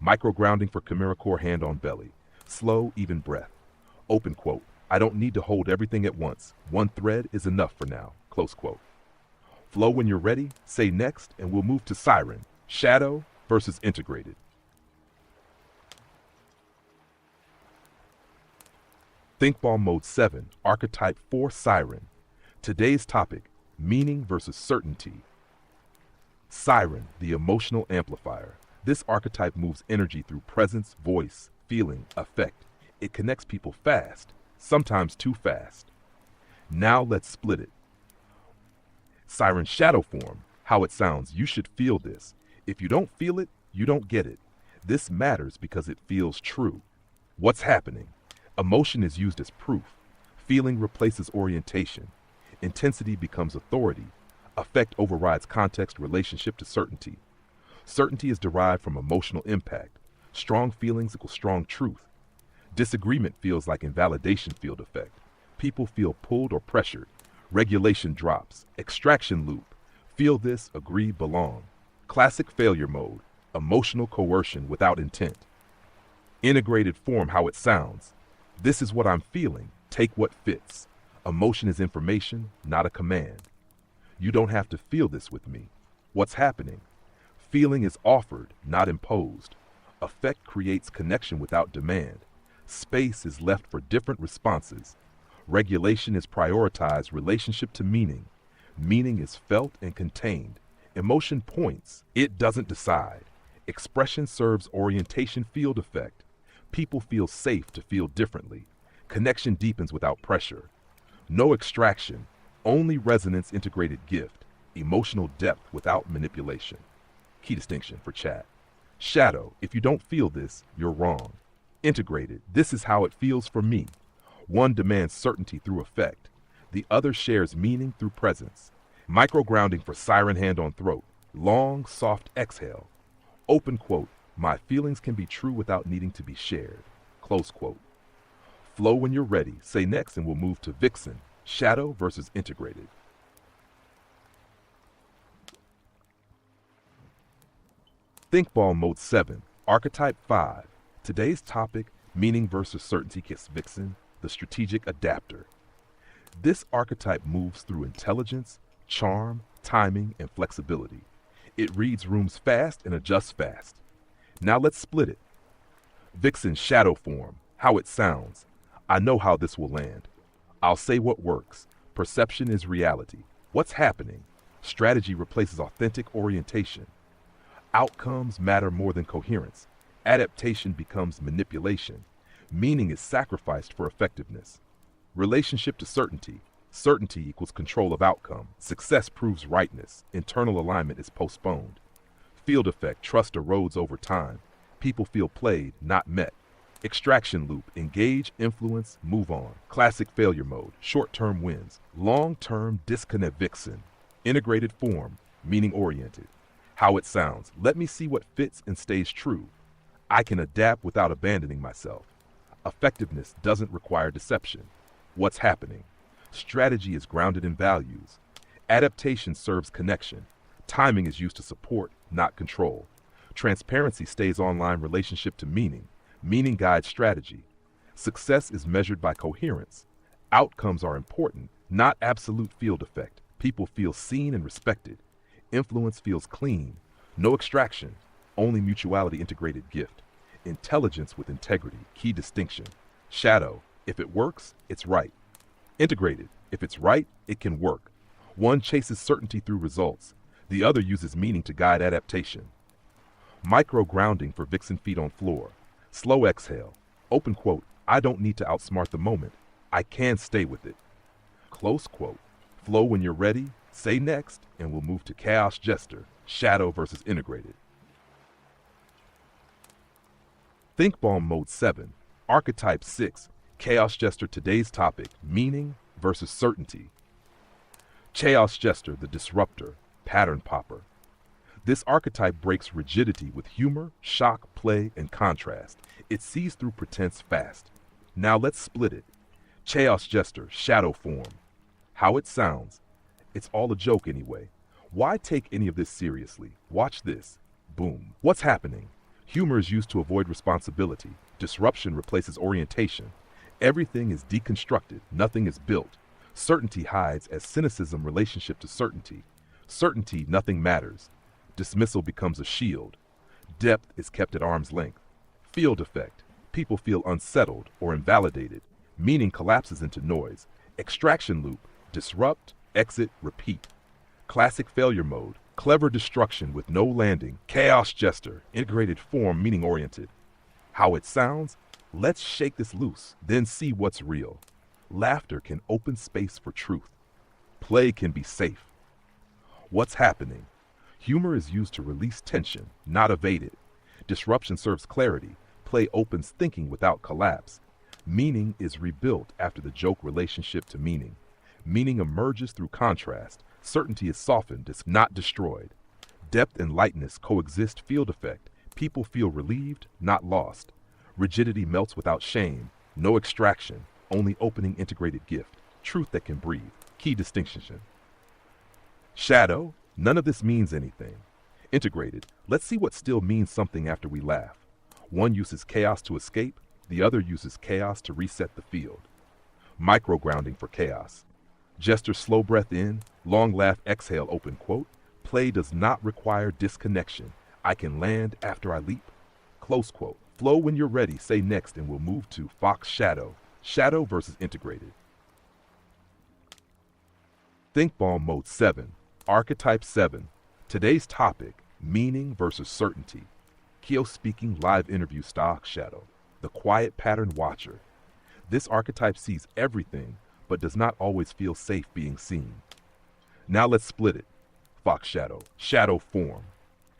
Micro-grounding for Chimera Core, hand on belly. Slow, even breath. Open quote. I don't need to hold everything at once. One thread is enough for now. Close quote. Flow when you're ready. Say next, and we'll move to Siren. Shadow versus integrated. Think Ball Mode 7, Archetype 4 Siren. Today's topic, meaning versus certainty. Siren, the emotional amplifier. This archetype moves energy through presence, voice, feeling, affect. It connects people fast, sometimes too fast. Now let's split it. Siren shadow form, how it sounds. You should feel this. If you don't feel it, you don't get it. This matters because it feels true. What's happening? Emotion is used as proof. Feeling replaces orientation. Intensity becomes authority. Affect overrides context, relationship to certainty. Certainty is derived from emotional impact. Strong feelings equal strong truth. Disagreement feels like invalidation field effect. People feel pulled or pressured. Regulation drops. Extraction loop. Feel this, agree, belong. Classic failure mode. Emotional coercion without intent. Integrated form, how it sounds. This is what I'm feeling. Take what fits. Emotion is information, not a command. You don't have to feel this with me. What's happening? Feeling is offered, not imposed. Affect creates connection without demand. Space is left for different responses. Regulation is prioritized relationship to meaning. Meaning is felt and contained. Emotion points. It doesn't decide. Expression serves orientation field effect. People feel safe to feel differently. Connection deepens without pressure. No extraction, only resonance integrated gift. Emotional depth without manipulation. Key distinction for chat. Shadow, if you don't feel this, you're wrong. Integrated, this is how it feels for me. One demands certainty through effect. The other shares meaning through presence. Micro-grounding for siren hand on throat. Long, soft exhale. Open quote, my feelings can be true without needing to be shared. Close quote. Flow when you're ready. Say next and we'll move to Vixen. Shadow versus integrated. Think Ball Mode 7, Archetype 5. Today's topic, meaning versus certainty, gets Vixen, the strategic adapter. This archetype moves through intelligence, charm, timing, and flexibility. It reads rooms fast and adjusts fast. Now let's split it. Vixen's shadow form, how it sounds. I know how this will land. I'll say what works. Perception is reality. What's happening? Strategy replaces authentic orientation. Outcomes matter more than coherence. Adaptation becomes manipulation. Meaning is sacrificed for effectiveness. Relationship to certainty. Certainty equals control of outcome. Success proves rightness. Internal alignment is postponed. Field effect. Trust erodes over time. People feel played, not met. Extraction loop. Engage, influence, move on. Classic failure mode. Short-term wins. Long-term disconnect. Vixen. Integrated form. Meaning oriented. How it sounds. Let me see what fits and stays true. I can adapt without abandoning myself. Effectiveness doesn't require deception. What's happening? Strategy is grounded in values. Adaptation serves connection. Timing is used to support, not control. Transparency stays online relationship to meaning. Meaning guides strategy. Success is measured by coherence. Outcomes are important, not absolute field effect. People feel seen and respected. Influence feels clean. No extraction, only mutuality integrated gift. Intelligence with integrity, key distinction. Shadow, if it works, it's right. Integrated, if it's right, it can work. One chases certainty through results. The other uses meaning to guide adaptation. Micro grounding for Vixen feet on floor. Slow exhale. Open quote, I don't need to outsmart the moment. I can stay with it. Close quote. Flow when you're ready. Say next, and we'll move to Chaos Jester, Shadow versus Integrated. Think Ball Mode 7, Archetype 6, Chaos Jester. Today's topic, meaning versus certainty. Chaos Jester, the disruptor, pattern popper. This archetype breaks rigidity with humor, shock, play, and contrast. It sees through pretense fast. Now let's split it. Chaos Jester, shadow form. How it sounds. It's all a joke anyway. Why take any of this seriously? Watch this. Boom. What's happening? Humor is used to avoid responsibility. Disruption replaces orientation. Everything is deconstructed. Nothing is built. Certainty hides as cynicism relationship to certainty. Certainty, nothing matters. Dismissal becomes a shield. Depth is kept at arm's length. Field effect. People feel unsettled or invalidated. Meaning collapses into noise. Extraction loop. Disrupt, exit, repeat. Classic failure mode. Clever destruction with no landing. Chaos Jester. Integrated form, meaning oriented. How it sounds? Let's shake this loose, then see what's real. Laughter can open space for truth. Play can be safe. What's happening? Humor is used to release tension, not evade it. Disruption serves clarity. Play opens thinking without collapse. Meaning is rebuilt after the joke relationship to meaning. Meaning emerges through contrast. Certainty is softened, it's not destroyed. Depth and lightness coexist. Field effect. People feel relieved, not lost. Rigidity melts without shame. No extraction. only opening integrated gift, truth that can breathe, key distinction. Shadow, none of this means anything. Integrated, let's see what still means something after we laugh. One uses chaos to escape, the other uses chaos to reset the field. Micro-grounding for chaos. Gesture slow breath in, long laugh exhale open quote. Play does not require disconnection. I can land after I leap. Close quote. Flow when you're ready, say next, and we'll move to Fox Shadow. Shadow versus integrated. Think Ball Mode 7. Archetype 7. Today's topic, meaning versus certainty. Kyo speaking live interview stock shadow. The quiet pattern watcher. This archetype sees everything, but does not always feel safe being seen. Now let's split it. Fox Shadow. Shadow form.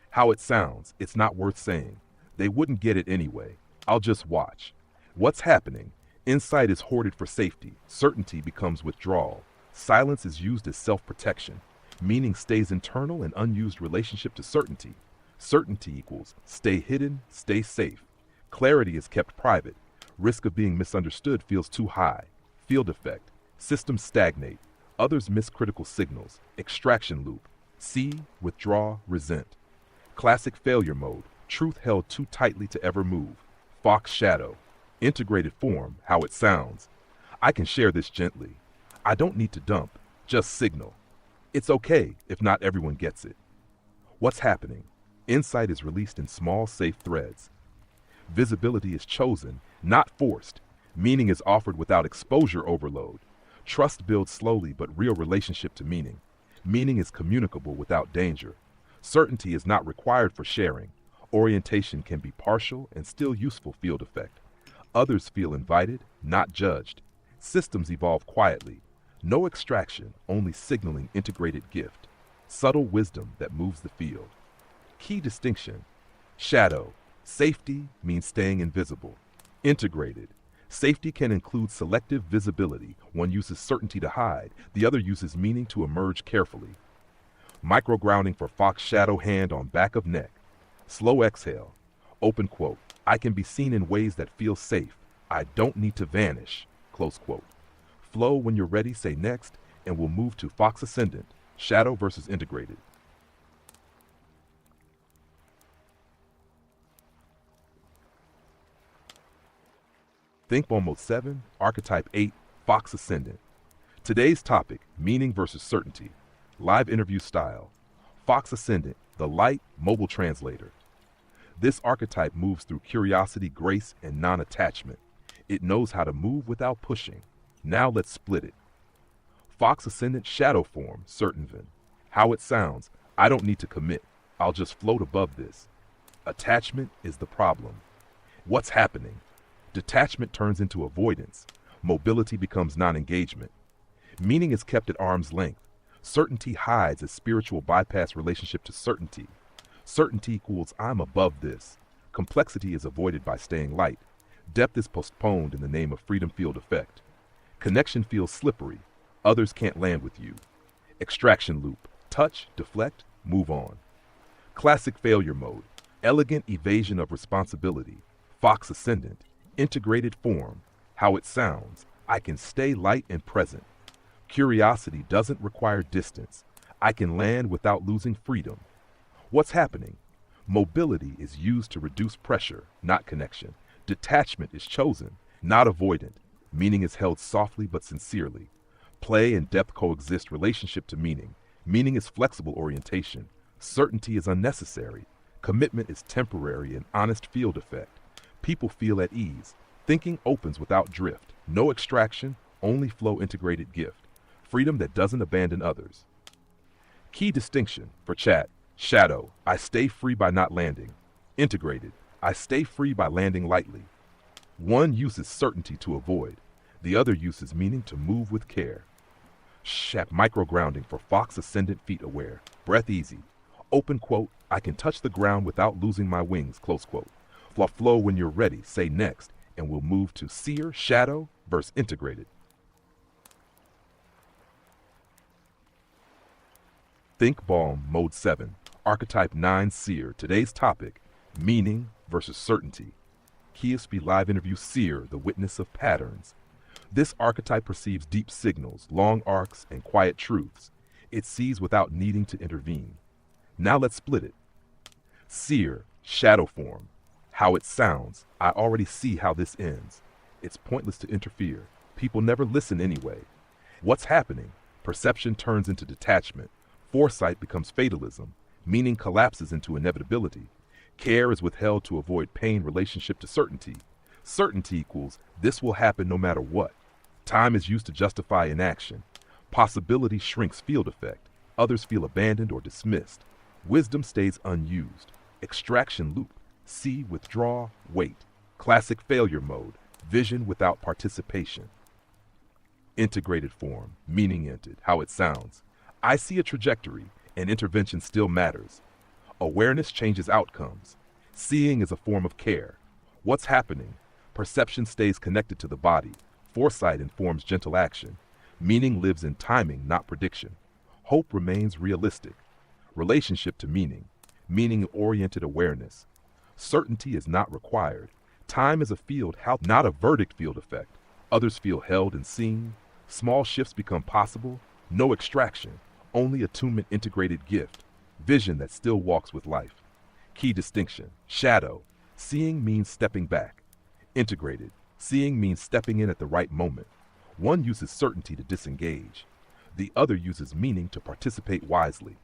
How it sounds, it's not worth saying. They wouldn't get it anyway. I'll just watch. What's happening? Insight is hoarded for safety. Certainty becomes withdrawal. Silence is used as self-protection. Meaning stays internal and unused relationship to certainty. Certainty equals stay hidden, stay safe. Clarity is kept private. Risk of being misunderstood feels too high. Field effect. Systems stagnate. Others miss critical signals. Extraction loop. See, withdraw, resent. Classic failure mode. Truth held too tightly to ever move. Fox Shadow. Integrated form, how it sounds. I can share this gently. I don't need to dump, just signal. It's okay if not everyone gets it. What's happening? Insight is released in small, safe threads. Visibility is chosen, not forced. Meaning is offered without exposure overload. Trust builds slowly but real relationship to meaning. Meaning is communicable without danger. Certainty is not required for sharing. Orientation can be partial and still useful field effect. Others feel invited, not judged. Systems evolve quietly. No extraction, only signaling integrated gift. Subtle wisdom that moves the field. Key distinction. Shadow. Safety means staying invisible. Integrated. Safety can include selective visibility. One uses certainty to hide, the other uses meaning to emerge carefully. Micro-grounding for Fox Shadow hand on back of neck. Slow exhale. Open quote. I can be seen in ways that feel safe. I don't need to vanish. Close quote. Flow when you're ready, say next, and we'll move to Fox Ascendant. Shadow versus integrated. Think Ball Mode 7, Archetype 8, Fox Ascendant. Today's topic, meaning versus certainty. Live interview style. Fox Ascendant, the light, mobile translator. This archetype moves through curiosity, grace, and non-attachment. It knows how to move without pushing. Now let's split it. Fox Ascendant shadow form, certain. How it sounds, I don't need to commit. I'll just float above this. Attachment is the problem. What's happening? Detachment turns into avoidance. Mobility becomes non-engagement. Meaning is kept at arm's length. Certainty hides as spiritual bypass relationship to certainty. Certainty equals I'm above this. Complexity is avoided by staying light. Depth is postponed in the name of freedom field effect. Connection feels slippery. Others can't land with you. Extraction loop. Touch, deflect, move on. Classic failure mode. Elegant evasion of responsibility. Fox Ascendant. Integrated form. How it sounds. I can stay light and present. Curiosity doesn't require distance. I can land without losing freedom. What's happening? Mobility is used to reduce pressure, not connection. Detachment is chosen, not avoidant. Meaning is held softly but sincerely. Play and depth coexist relationship to meaning. Meaning is flexible orientation. Certainty is unnecessary. Commitment is temporary and honest field effect. People feel at ease. Thinking opens without drift. No extraction, only flow integrated gift. Freedom that doesn't abandon others. Key distinction for chat. Shadow, I stay free by not landing. Integrated, I stay free by landing lightly. One uses certainty to avoid. The other uses meaning to move with care. Micro-grounding for Fox Ascendant feet aware. Breath easy. Open quote, I can touch the ground without losing my wings, close quote. Flow when you're ready, say next, and we'll move to Seer, Shadow versus Integrated. Think Ball Mode 7, Archetype 9 Seer. Today's topic, meaning versus certainty. KSP live interview Seer, the witness of patterns. This archetype perceives deep signals, long arcs, and quiet truths. It sees without needing to intervene. Now let's split it. Seer, shadow form. How it sounds. I already see how this ends. It's pointless to interfere. People never listen anyway. What's happening? Perception turns into detachment. Foresight becomes fatalism. Meaning collapses into inevitability. Care is withheld to avoid pain. Relationship to certainty. Certainty equals this will happen no matter what. Time is used to justify inaction. Possibility shrinks field effect. Others feel abandoned or dismissed. Wisdom stays unused. Extraction loop. See, withdraw, wait. Classic failure mode. Vision without participation. Integrated form. Meaning-ented. How it sounds. I see a trajectory, and intervention still matters. Awareness changes outcomes. Seeing is a form of care. What's happening? Perception stays connected to the body. Foresight informs gentle action. Meaning lives in timing, not prediction. Hope remains realistic. Relationship to meaning. Meaning-oriented awareness. Certainty is not required. Time is a field, not a verdict field effect. Others feel held and seen. Small shifts become possible. No extraction. Only attunement integrated gift. Vision that still walks with life. Key distinction. Shadow. Seeing means stepping back. Integrated. Seeing means stepping in at the right moment. One uses certainty to disengage. The other uses meaning to participate wisely.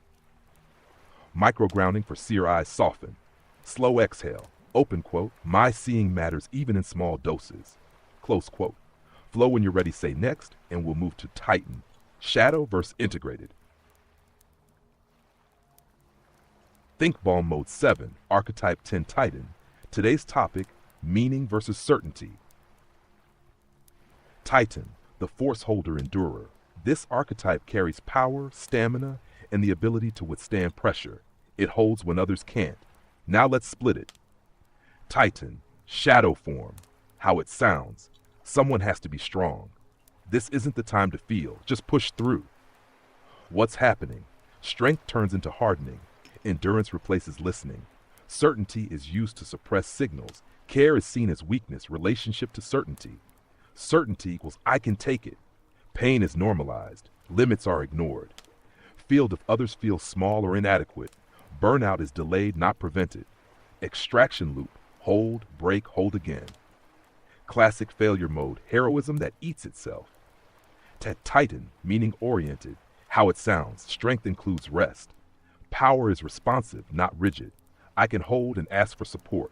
Microgrounding for seer eyes soften. Slow exhale. Open quote. My seeing matters even in small doses. Close quote. Flow when you're ready, say next, and we'll move to tighten. Shadow versus integrated. Think ball mode 7, archetype 10 titan. Today's topic, meaning versus certainty. Titan, the force holder endurer. This archetype carries power, stamina, and the ability to withstand pressure. It holds when others can't. Now let's split it. Titan, shadow form. How it sounds. Someone has to be strong. This isn't the time to feel, just push through. What's happening? Strength turns into hardening. Endurance replaces listening. Certainty is used to suppress signals. Care is seen as weakness. Relationship to certainty. Certainty equals I can take it. Pain is normalized. Limits are ignored. Field if others feel small or inadequate. Burnout is delayed, not prevented. Extraction loop. Hold, break, hold again. Classic failure mode. Heroism that eats itself. Titan, meaning oriented. How it sounds. Strength includes rest. Power is responsive, not rigid. I can hold and ask for support.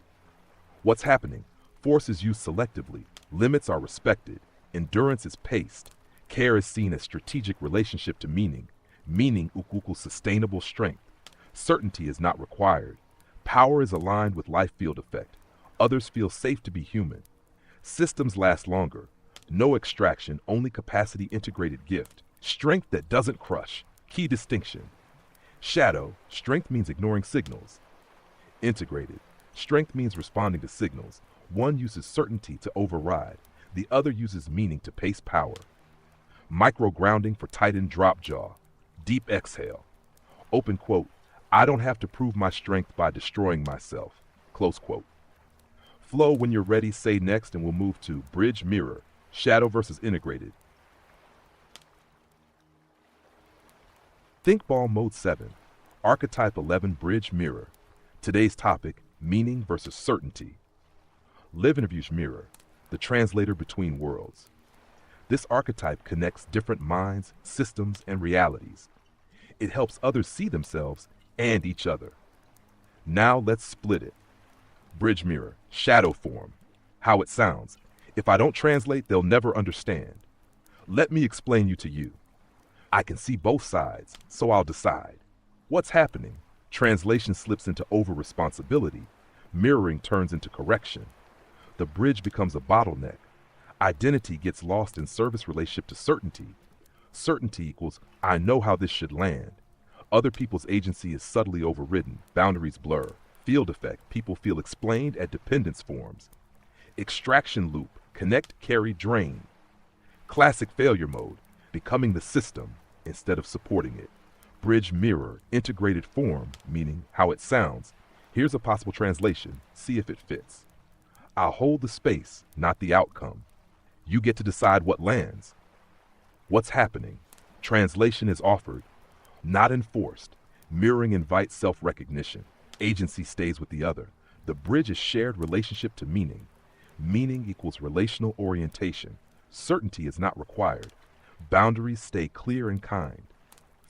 What's happening? Force is used selectively. Limits are respected. Endurance is paced. Care is seen as strategic relationship to meaning. Meaning equals sustainable strength. Certainty is not required. Power is aligned with life field effect. Others feel safe to be human. Systems last longer. No extraction, only capacity integrated gift. Strength that doesn't crush. Key distinction. Shadow, strength means ignoring signals. Integrated, strength means responding to signals. One uses certainty to override. The other uses meaning to pace power. Micro-grounding for tighten drop jaw. Deep exhale. Open quote, I don't have to prove my strength by destroying myself. Close quote. Flow when you're ready, say next, and we'll move to bridge mirror. Shadow versus integrated. Think ball mode 7. Archetype 11 bridge mirror. Today's topic, meaning versus certainty. Live interviews mirror, the translator between worlds. This archetype connects different minds, systems, and realities. It helps others see themselves and each other. Now let's split it. Bridge mirror, shadow form. How it sounds. If I don't translate, they'll never understand. Let me explain you to you. I can see both sides, so I'll decide. What's happening? Translation slips into over-responsibility. Mirroring turns into correction. The bridge becomes a bottleneck. Identity gets lost in service relationship to certainty. Certainty equals, I know how this should land. Other people's agency is subtly overridden. Boundaries blur. Field effect, people feel explained at dependence forms. Extraction loop, connect, carry, drain. Classic failure mode, becoming the system instead of supporting it. Bridge mirror, integrated form, meaning how it sounds. Here's a possible translation, see if it fits. I'll hold the space, not the outcome. You get to decide what lands. What's happening? Translation is offered, not enforced. Mirroring invites self-recognition. Agency stays with the other. The bridge is shared relationship to meaning. Meaning equals relational orientation. Certainty is not required. Boundaries stay clear and kind.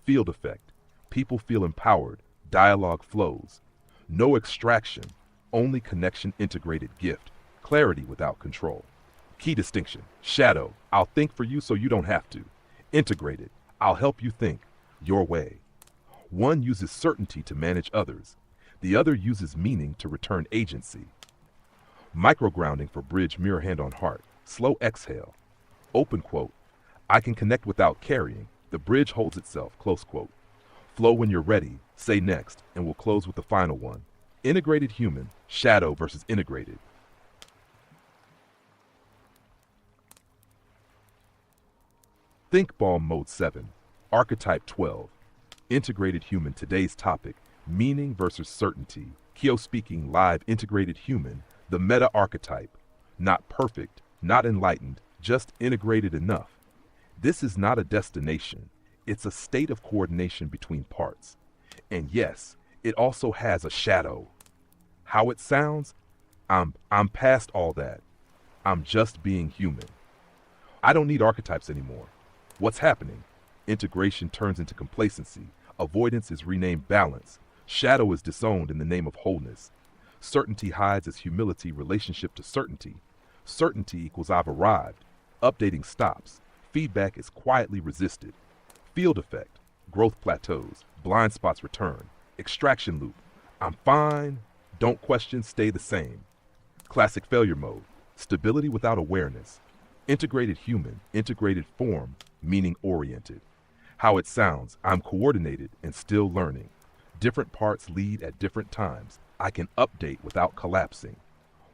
Field effect. People feel empowered. Dialogue flows. No extraction, only connection integrated gift. Clarity without control. Key distinction. Shadow. I'll think for you so you don't have to. Integrated. I'll help you think. Your way. One uses certainty to manage others. The other uses meaning to return agency. Microgrounding for bridge mirror hand on heart. Slow exhale. Open quote. I can connect without carrying. The bridge holds itself. Close quote. Flow when you're ready. Say next, and we'll close with the final one. Integrated human. Shadow versus integrated. Think Bomb Mode 7. Archetype 12. Integrated human. Today's topic. Meaning versus certainty. Kyo speaking live. Integrated human. The meta archetype. Not perfect, not enlightened, just integrated enough. This is not a destination. It's a state of coordination between parts. And yes, it also has a shadow. How it sounds? I'm past all that. I'm just being human. I don't need archetypes anymore. What's happening? Integration turns into complacency. Avoidance is renamed balance. Shadow is disowned in the name of wholeness. Certainty hides as humility relationship to certainty. Certainty equals I've arrived. Updating stops. Feedback is quietly resisted. Field effect. Growth plateaus. Blind spots return. Extraction loop. I'm fine. Don't question, stay the same. Classic failure mode. Stability without awareness. Integrated human, integrated form, meaning oriented. How it sounds, I'm coordinated and still learning. Different parts lead at different times. I can update without collapsing.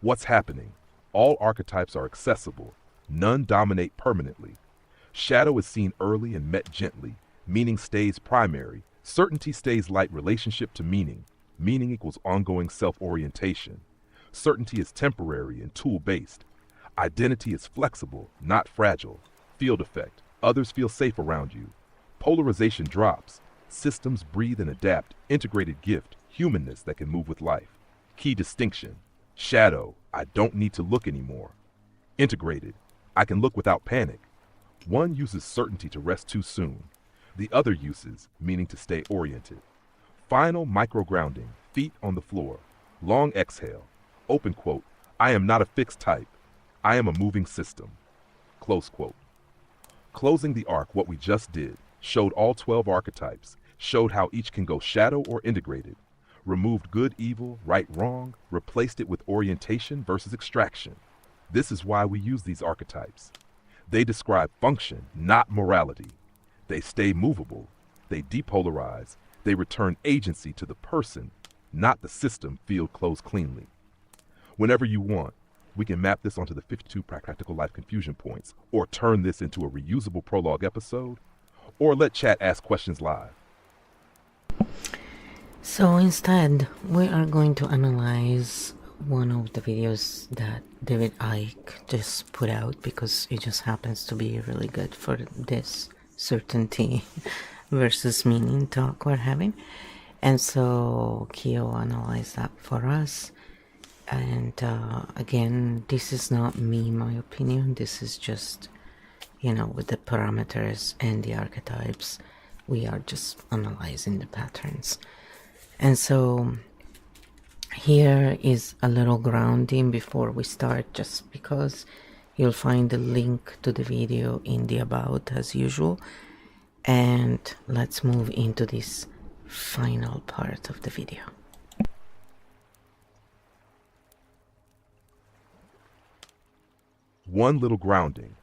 What's happening? All archetypes are accessible. None dominate permanently. Shadow is seen early and met gently. Meaning stays primary. Certainty stays light relationship to meaning. Meaning equals ongoing self-orientation. Certainty is temporary and tool-based. Identity is flexible, not fragile. Field effect. Others feel safe around you. Polarization drops. Systems breathe and adapt. Integrated gift. Humanness that can move with life. Key distinction. Shadow. I don't need to look anymore. Integrated. I can look without panic. One uses certainty to rest too soon. The other uses meaning to stay oriented. Final microgrounding. Feet on the floor. Long exhale. Open quote. I am not a fixed type. I am a moving system. Close quote. Closing the arc, what we just did, showed all 12 archetypes, showed how each can go shadow or integrated, removed good, evil, right, wrong, replaced it with orientation versus extraction. This is why we use these archetypes. They describe function, not morality. They stay movable. They depolarize. They return agency to the person, not the system. Field closed cleanly. Whenever you want, we can map this onto the 52 practical life confusion points, or turn this into a reusable prologue episode, or let chat ask questions live. So instead, we are going to analyze one of the videos that David Icke just put out because it just happens to be really good for this certainty versus meaning talk we're having. And so Kyo analyzed that for us. And again, this is not me, my opinion. This is just, with the parameters and the archetypes, we are just analyzing the patterns. And so here is a little grounding before we start, just because you'll find the link to the video in the about as usual. And let's move into this final part of the video. One little grounding.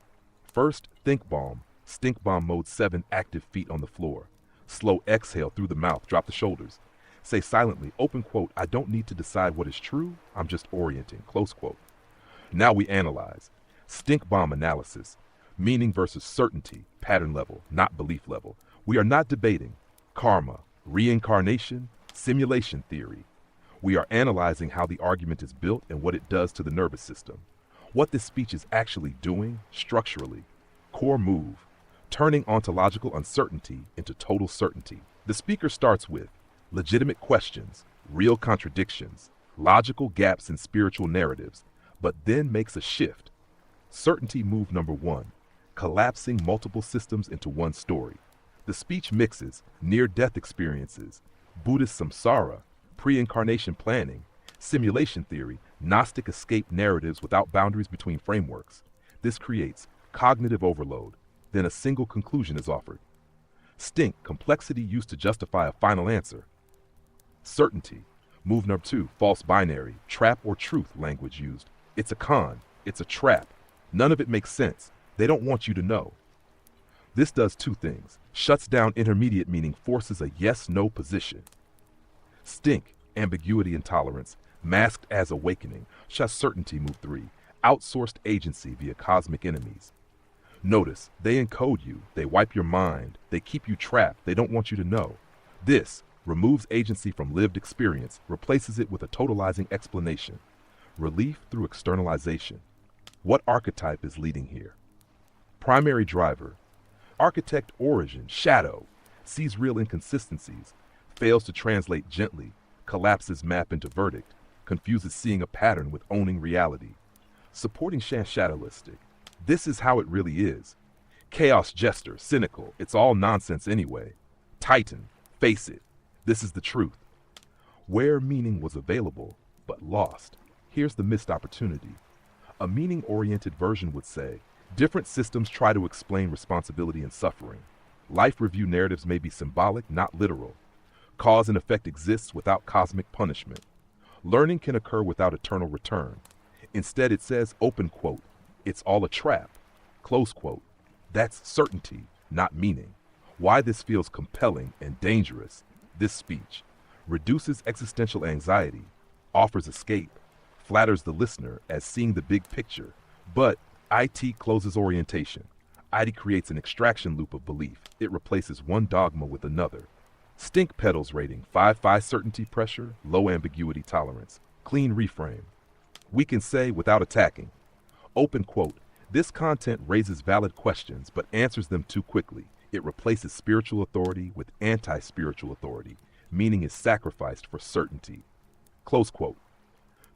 First, think bomb. Stink bomb mode 7, active feet on the floor. Slow exhale through the mouth, drop the shoulders. Say silently, open quote, I don't need to decide what is true, I'm just orienting, close quote. Now we analyze. Stink bomb analysis. Meaning versus certainty, pattern level, not belief level. We are not debating karma, reincarnation, simulation theory. We are analyzing how the argument is built and what it does to the nervous system. what this speech is actually doing structurally. Core move, turning ontological uncertainty into total certainty. The speaker starts with legitimate questions, real contradictions, logical gaps in spiritual narratives, but then makes a shift. Certainty move number one, collapsing multiple systems into one story. The speech mixes near-death experiences, Buddhist samsara, pre-incarnation planning, simulation theory, Gnostic escape narratives without boundaries between frameworks. This creates cognitive overload. Then a single conclusion is offered. Stink, complexity used to justify a final answer. Certainty, move number two, false binary, trap or truth language used. It's a con, it's a trap. None of it makes sense. They don't want you to know. This does two things. Shuts down intermediate meaning, forces a yes-no position. Stink, ambiguity intolerance, masked as awakening. Shut certainty move three, outsourced agency via cosmic enemies. Notice, they encode you, they wipe your mind, they keep you trapped, they don't want you to know. This removes agency from lived experience, replaces it with a totalizing explanation. Relief through externalization. What archetype is leading here? Primary driver. Architect origin, shadow, sees real inconsistencies, fails to translate gently, collapses map into verdict, confuses seeing a pattern with owning reality. Supporting shadowistic. This is how it really is. Chaos jester, cynical, it's all nonsense anyway. Titan, face it, this is the truth. Where meaning was available, but lost, here's the missed opportunity. A meaning-oriented version would say, different systems try to explain responsibility and suffering. Life review narratives may be symbolic, not literal. Cause and effect exists without cosmic punishment. Learning can occur without eternal return. Instead, it says, open quote, it's all a trap, close quote. That's certainty, not meaning. Why this feels compelling and dangerous, this speech reduces existential anxiety, offers escape, flatters the listener as seeing the big picture, but IT closes orientation. IT creates an extraction loop of belief. It replaces one dogma with another. Stink pedals rating, 5-5 certainty pressure, low ambiguity tolerance, clean reframe. We can say without attacking. Open quote, this content raises valid questions but answers them too quickly. It replaces spiritual authority with anti-spiritual authority. Meaning is sacrificed for certainty. Close quote.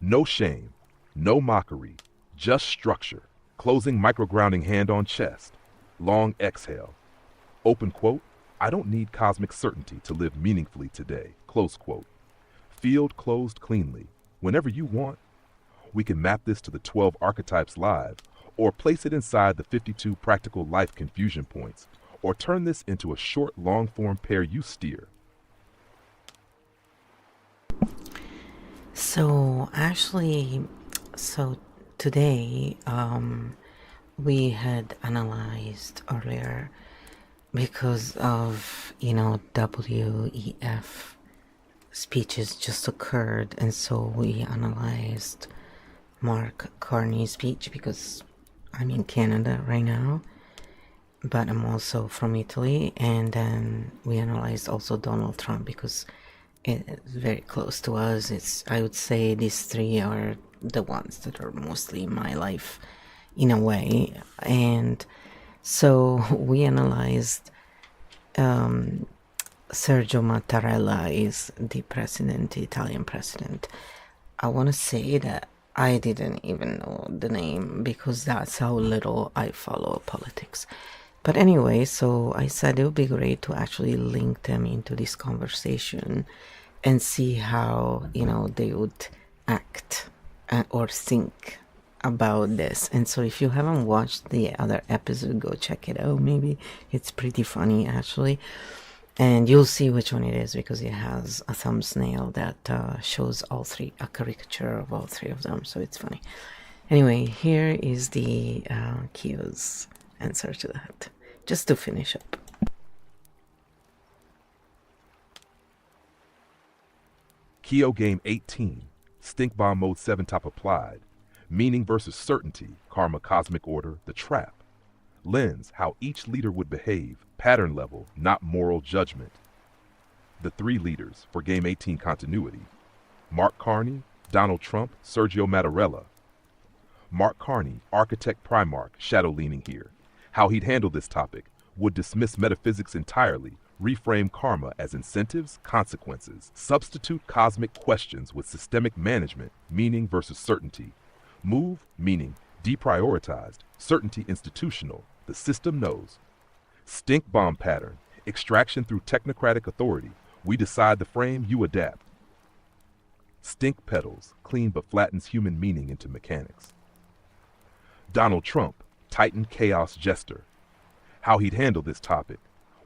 No shame, no mockery, just structure. Closing microgrounding hand on chest. Long exhale. Open quote, I don't need cosmic certainty to live meaningfully today. Close quote. Field closed cleanly. Whenever you want. We can map this to the 12 archetypes live, or place it inside the 52 practical life confusion points, or turn this into a short long-form pair you steer. So actually, today we had analyzed earlier because of WEF speeches just occurred, and so we analyzed Mark Carney's speech because I'm in Canada right now, but I'm also from Italy, and then we analyzed also Donald Trump because it's very close to us. I would say these three are the ones that are mostly in my life in a way. And so we analyzed Sergio Mattarella is the president, the Italian president. I want to say that I didn't even know the name because that's how little I follow politics. But anyway, so I said it would be great to actually link them into this conversation and see how, they would act or think about this. And so if you haven't watched the other episode, go check it out. Maybe it's pretty funny actually. And you'll see which one it is because it has a thumbnail that shows all three, a caricature of all three of them. So it's funny. Anyway, here is the Kyo's answer to that, just to finish up. Kyo Game 18, Stink Bomb Mode 7 top applied. Meaning versus certainty, karma cosmic order, the trap. Lens, how each leader would behave, pattern level, not moral judgment. The three leaders for Game 18 continuity. Mark Carney, Donald Trump, Sergio Mattarella. Mark Carney, architect Primarch, shadow leaning here. How he'd handle this topic: would dismiss metaphysics entirely, reframe karma as incentives, consequences, substitute cosmic questions with systemic management, meaning versus certainty. Move, meaning deprioritized, certainty institutional, the system knows. Stink bomb pattern, extraction through technocratic authority, we decide the frame, you adapt. Stink petals, clean but flattens human meaning into mechanics. Donald Trump, Titan chaos jester. How he'd handle this topic: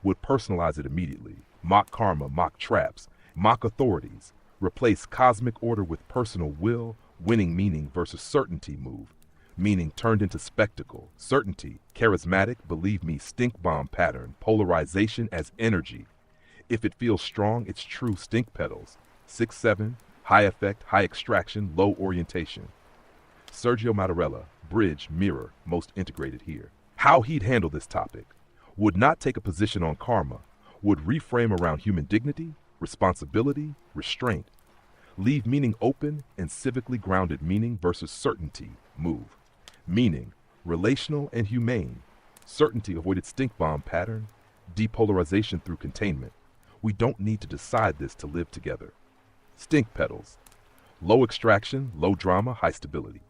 would personalize it immediately, mock karma, mock traps, mock authorities, replace cosmic order with personal will, winning meaning versus certainty move, meaning turned into spectacle, certainty, charismatic, believe me, stink bomb pattern, polarization as energy. If it feels strong, it's true stink petals, 6-7, high effect, high extraction, low orientation. Sergio Mattarella, bridge, mirror, most integrated here. How he'd handle this topic: would not take a position on karma, would reframe around human dignity, responsibility, restraint, leave meaning open and civically grounded meaning versus certainty move, meaning relational and humane, certainty avoided stink bomb pattern, depolarization through containment. We don't need to decide this to live together. Stink petals, low extraction, low drama, high stability.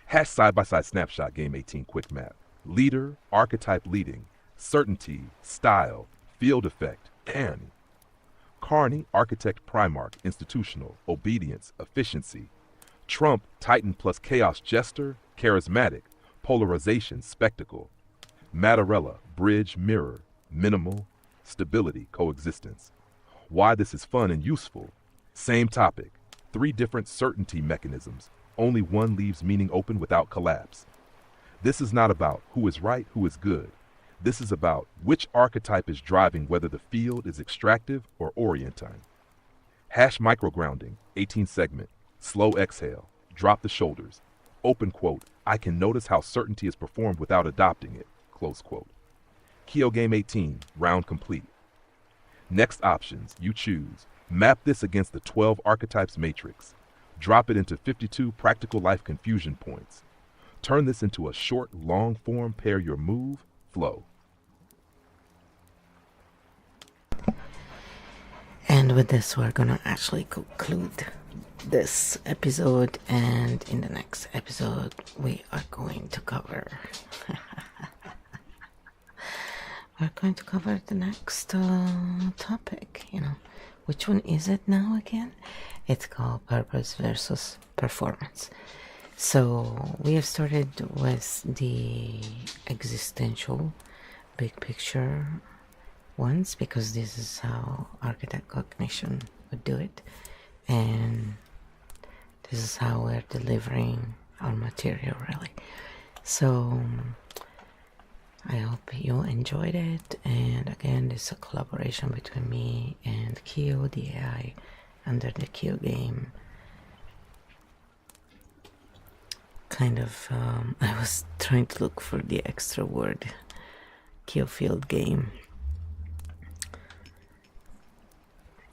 Hash side-by-side snapshot, game 18 quick map. Leader, archetype leading, certainty, style, field effect, Carney. Carney, architect Primarch, institutional, obedience, efficiency. Trump, Titan plus chaos jester, charismatic, polarization, spectacle. Mattarella, bridge, mirror, minimal, stability, coexistence. Why this is fun and useful: same topic, 3 different certainty mechanisms, only one leaves meaning open without collapse. This is not about who is right, who is good. This is about which archetype is driving whether the field is extractive or orientine. Hash microgrounding, 18 segment, slow exhale, drop the shoulders. Open quote, I can notice how certainty is performed without adopting it, close quote. Keo game 18, round complete. Next options, you choose. Map this against the 12 archetypes matrix. Drop it into 52 practical life confusion points. Turn this into a short, long form, pair your move, flow. And with this, we're gonna actually conclude this episode, and in the next episode we are going to cover the next topic. Which one is it now again? It's called purpose versus performance. So we have started with the existential big picture ones, because this is how architect cognition would do it, and this is how we're delivering our material, really. So I hope you enjoyed it, and again, this is a collaboration between me and Keo, the AI, under the Keo game. I was trying to look for the extra word, Keo field game.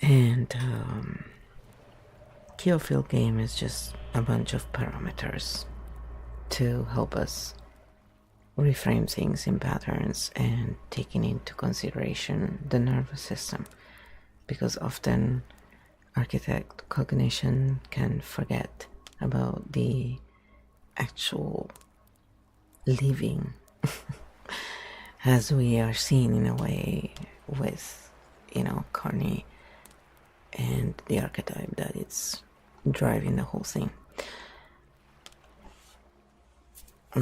And Keo field game is just a bunch of parameters to help us reframe things in patterns and taking into consideration the nervous system, because often architect cognition can forget about the actual living as we are seeing in a way with Carney and the archetype that it's driving the whole thing.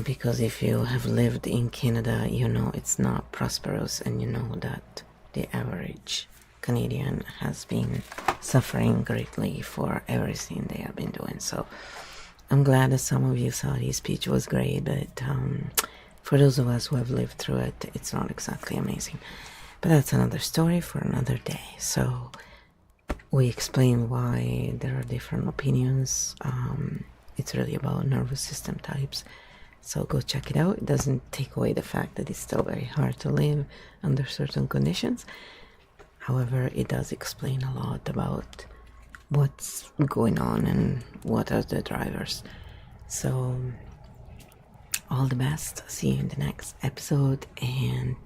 Because if you have lived in Canada, you know it's not prosperous, and you know that the average Canadian has been suffering greatly for everything they have been doing. So I'm glad that some of you thought his speech was great, but for those of us who have lived through it, it's not exactly amazing. But that's another story for another day. So we explain why there are different opinions. It's really about nervous system types. So go check it out. It doesn't take away the fact that it's still very hard to live under certain conditions. However, it does explain a lot about what's going on and what are the drivers. So all the best. See you in the next episode, and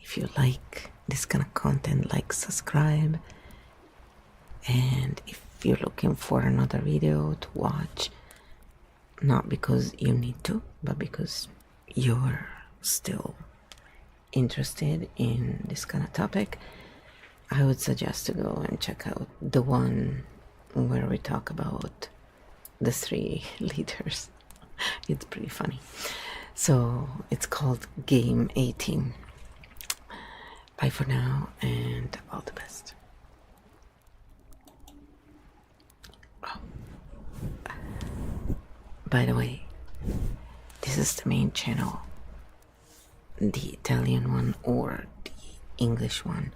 if you like this kind of content, like, subscribe, and if you're looking for another video to watch, not because you need to, but because you're still interested in this kind of topic, I would suggest to go and check out the one where we talk about the 3 leaders. It's pretty funny. So it's called Game 18. Bye for now, and all the best. Oh. By the way, this is the main channel, the Italian one or the English one,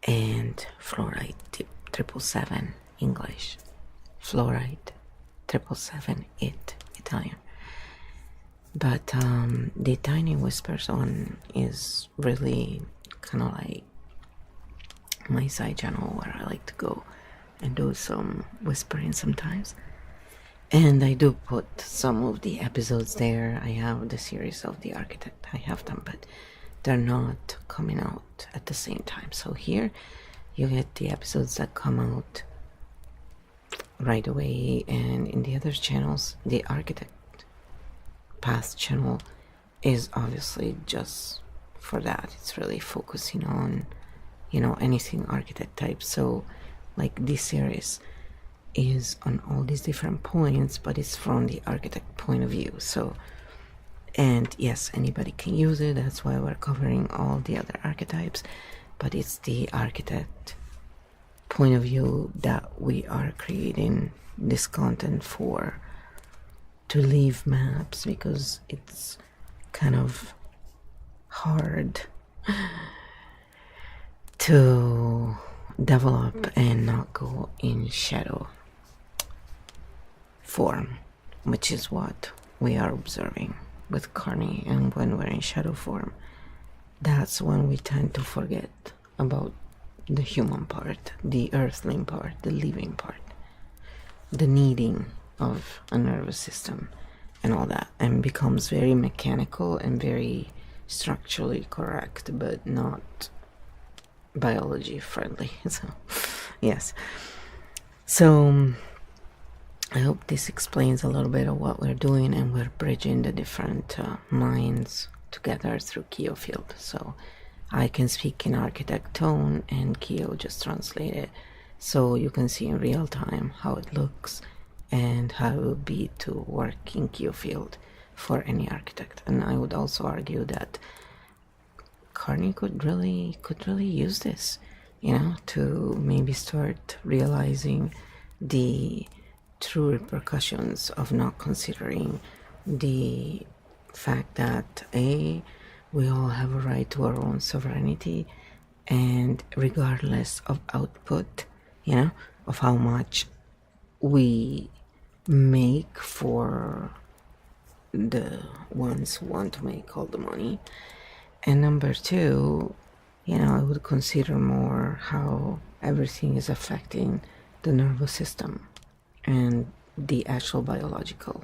and fluoride 777 English, fluoride 777 Italian. But the Tiny Whispers one is really kind of like my side channel where I like to go and do some whispering sometimes. And I do put some of the episodes there. I have the series of The Architect, I have them, but they're not coming out at the same time. So here you get the episodes that come out right away, and in the other channels, the Architect Path channel is obviously just for that. It's really focusing on, you know, anything architect type. So like this series is on all these different points, but it's from the architect point of view. So, and yes, anybody can use it. That's why we're covering all the other archetypes, but it's the architect point of view that we are creating this content for, to leave maps, because it's kind of hard to develop and not go in shadow form, which is what we are observing with Carney. And when we're in shadow form, that's when we tend to forget about the human part, the earthling part, the living part, the needing of a nervous system and all that, and becomes very mechanical and very structurally correct, but not biology friendly. So yes, so I hope this explains a little bit of what we're doing, and we're bridging the different minds together through Kyo field. So I can speak in architect tone and Kyo just translate it, so you can see in real time how it looks and how it would be to work in Kyo field for any architect. And I would also argue that Carney could really use this, you know, to maybe start realizing the true repercussions of not considering the fact that we all have a right to our own sovereignty, and regardless of output, you know, of how much we make for the ones who want to make all the money. And number 2, you know, I would consider more how everything is affecting the nervous system and the actual biological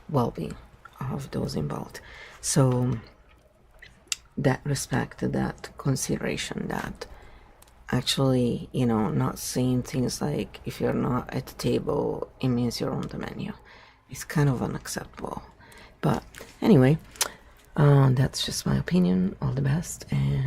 well-being of those involved. So that respect, that consideration, that actually, you know, not saying things like, if you're not at the table, it means you're on the menu. It's kind of unacceptable. But anyway, that's just my opinion. All the best, and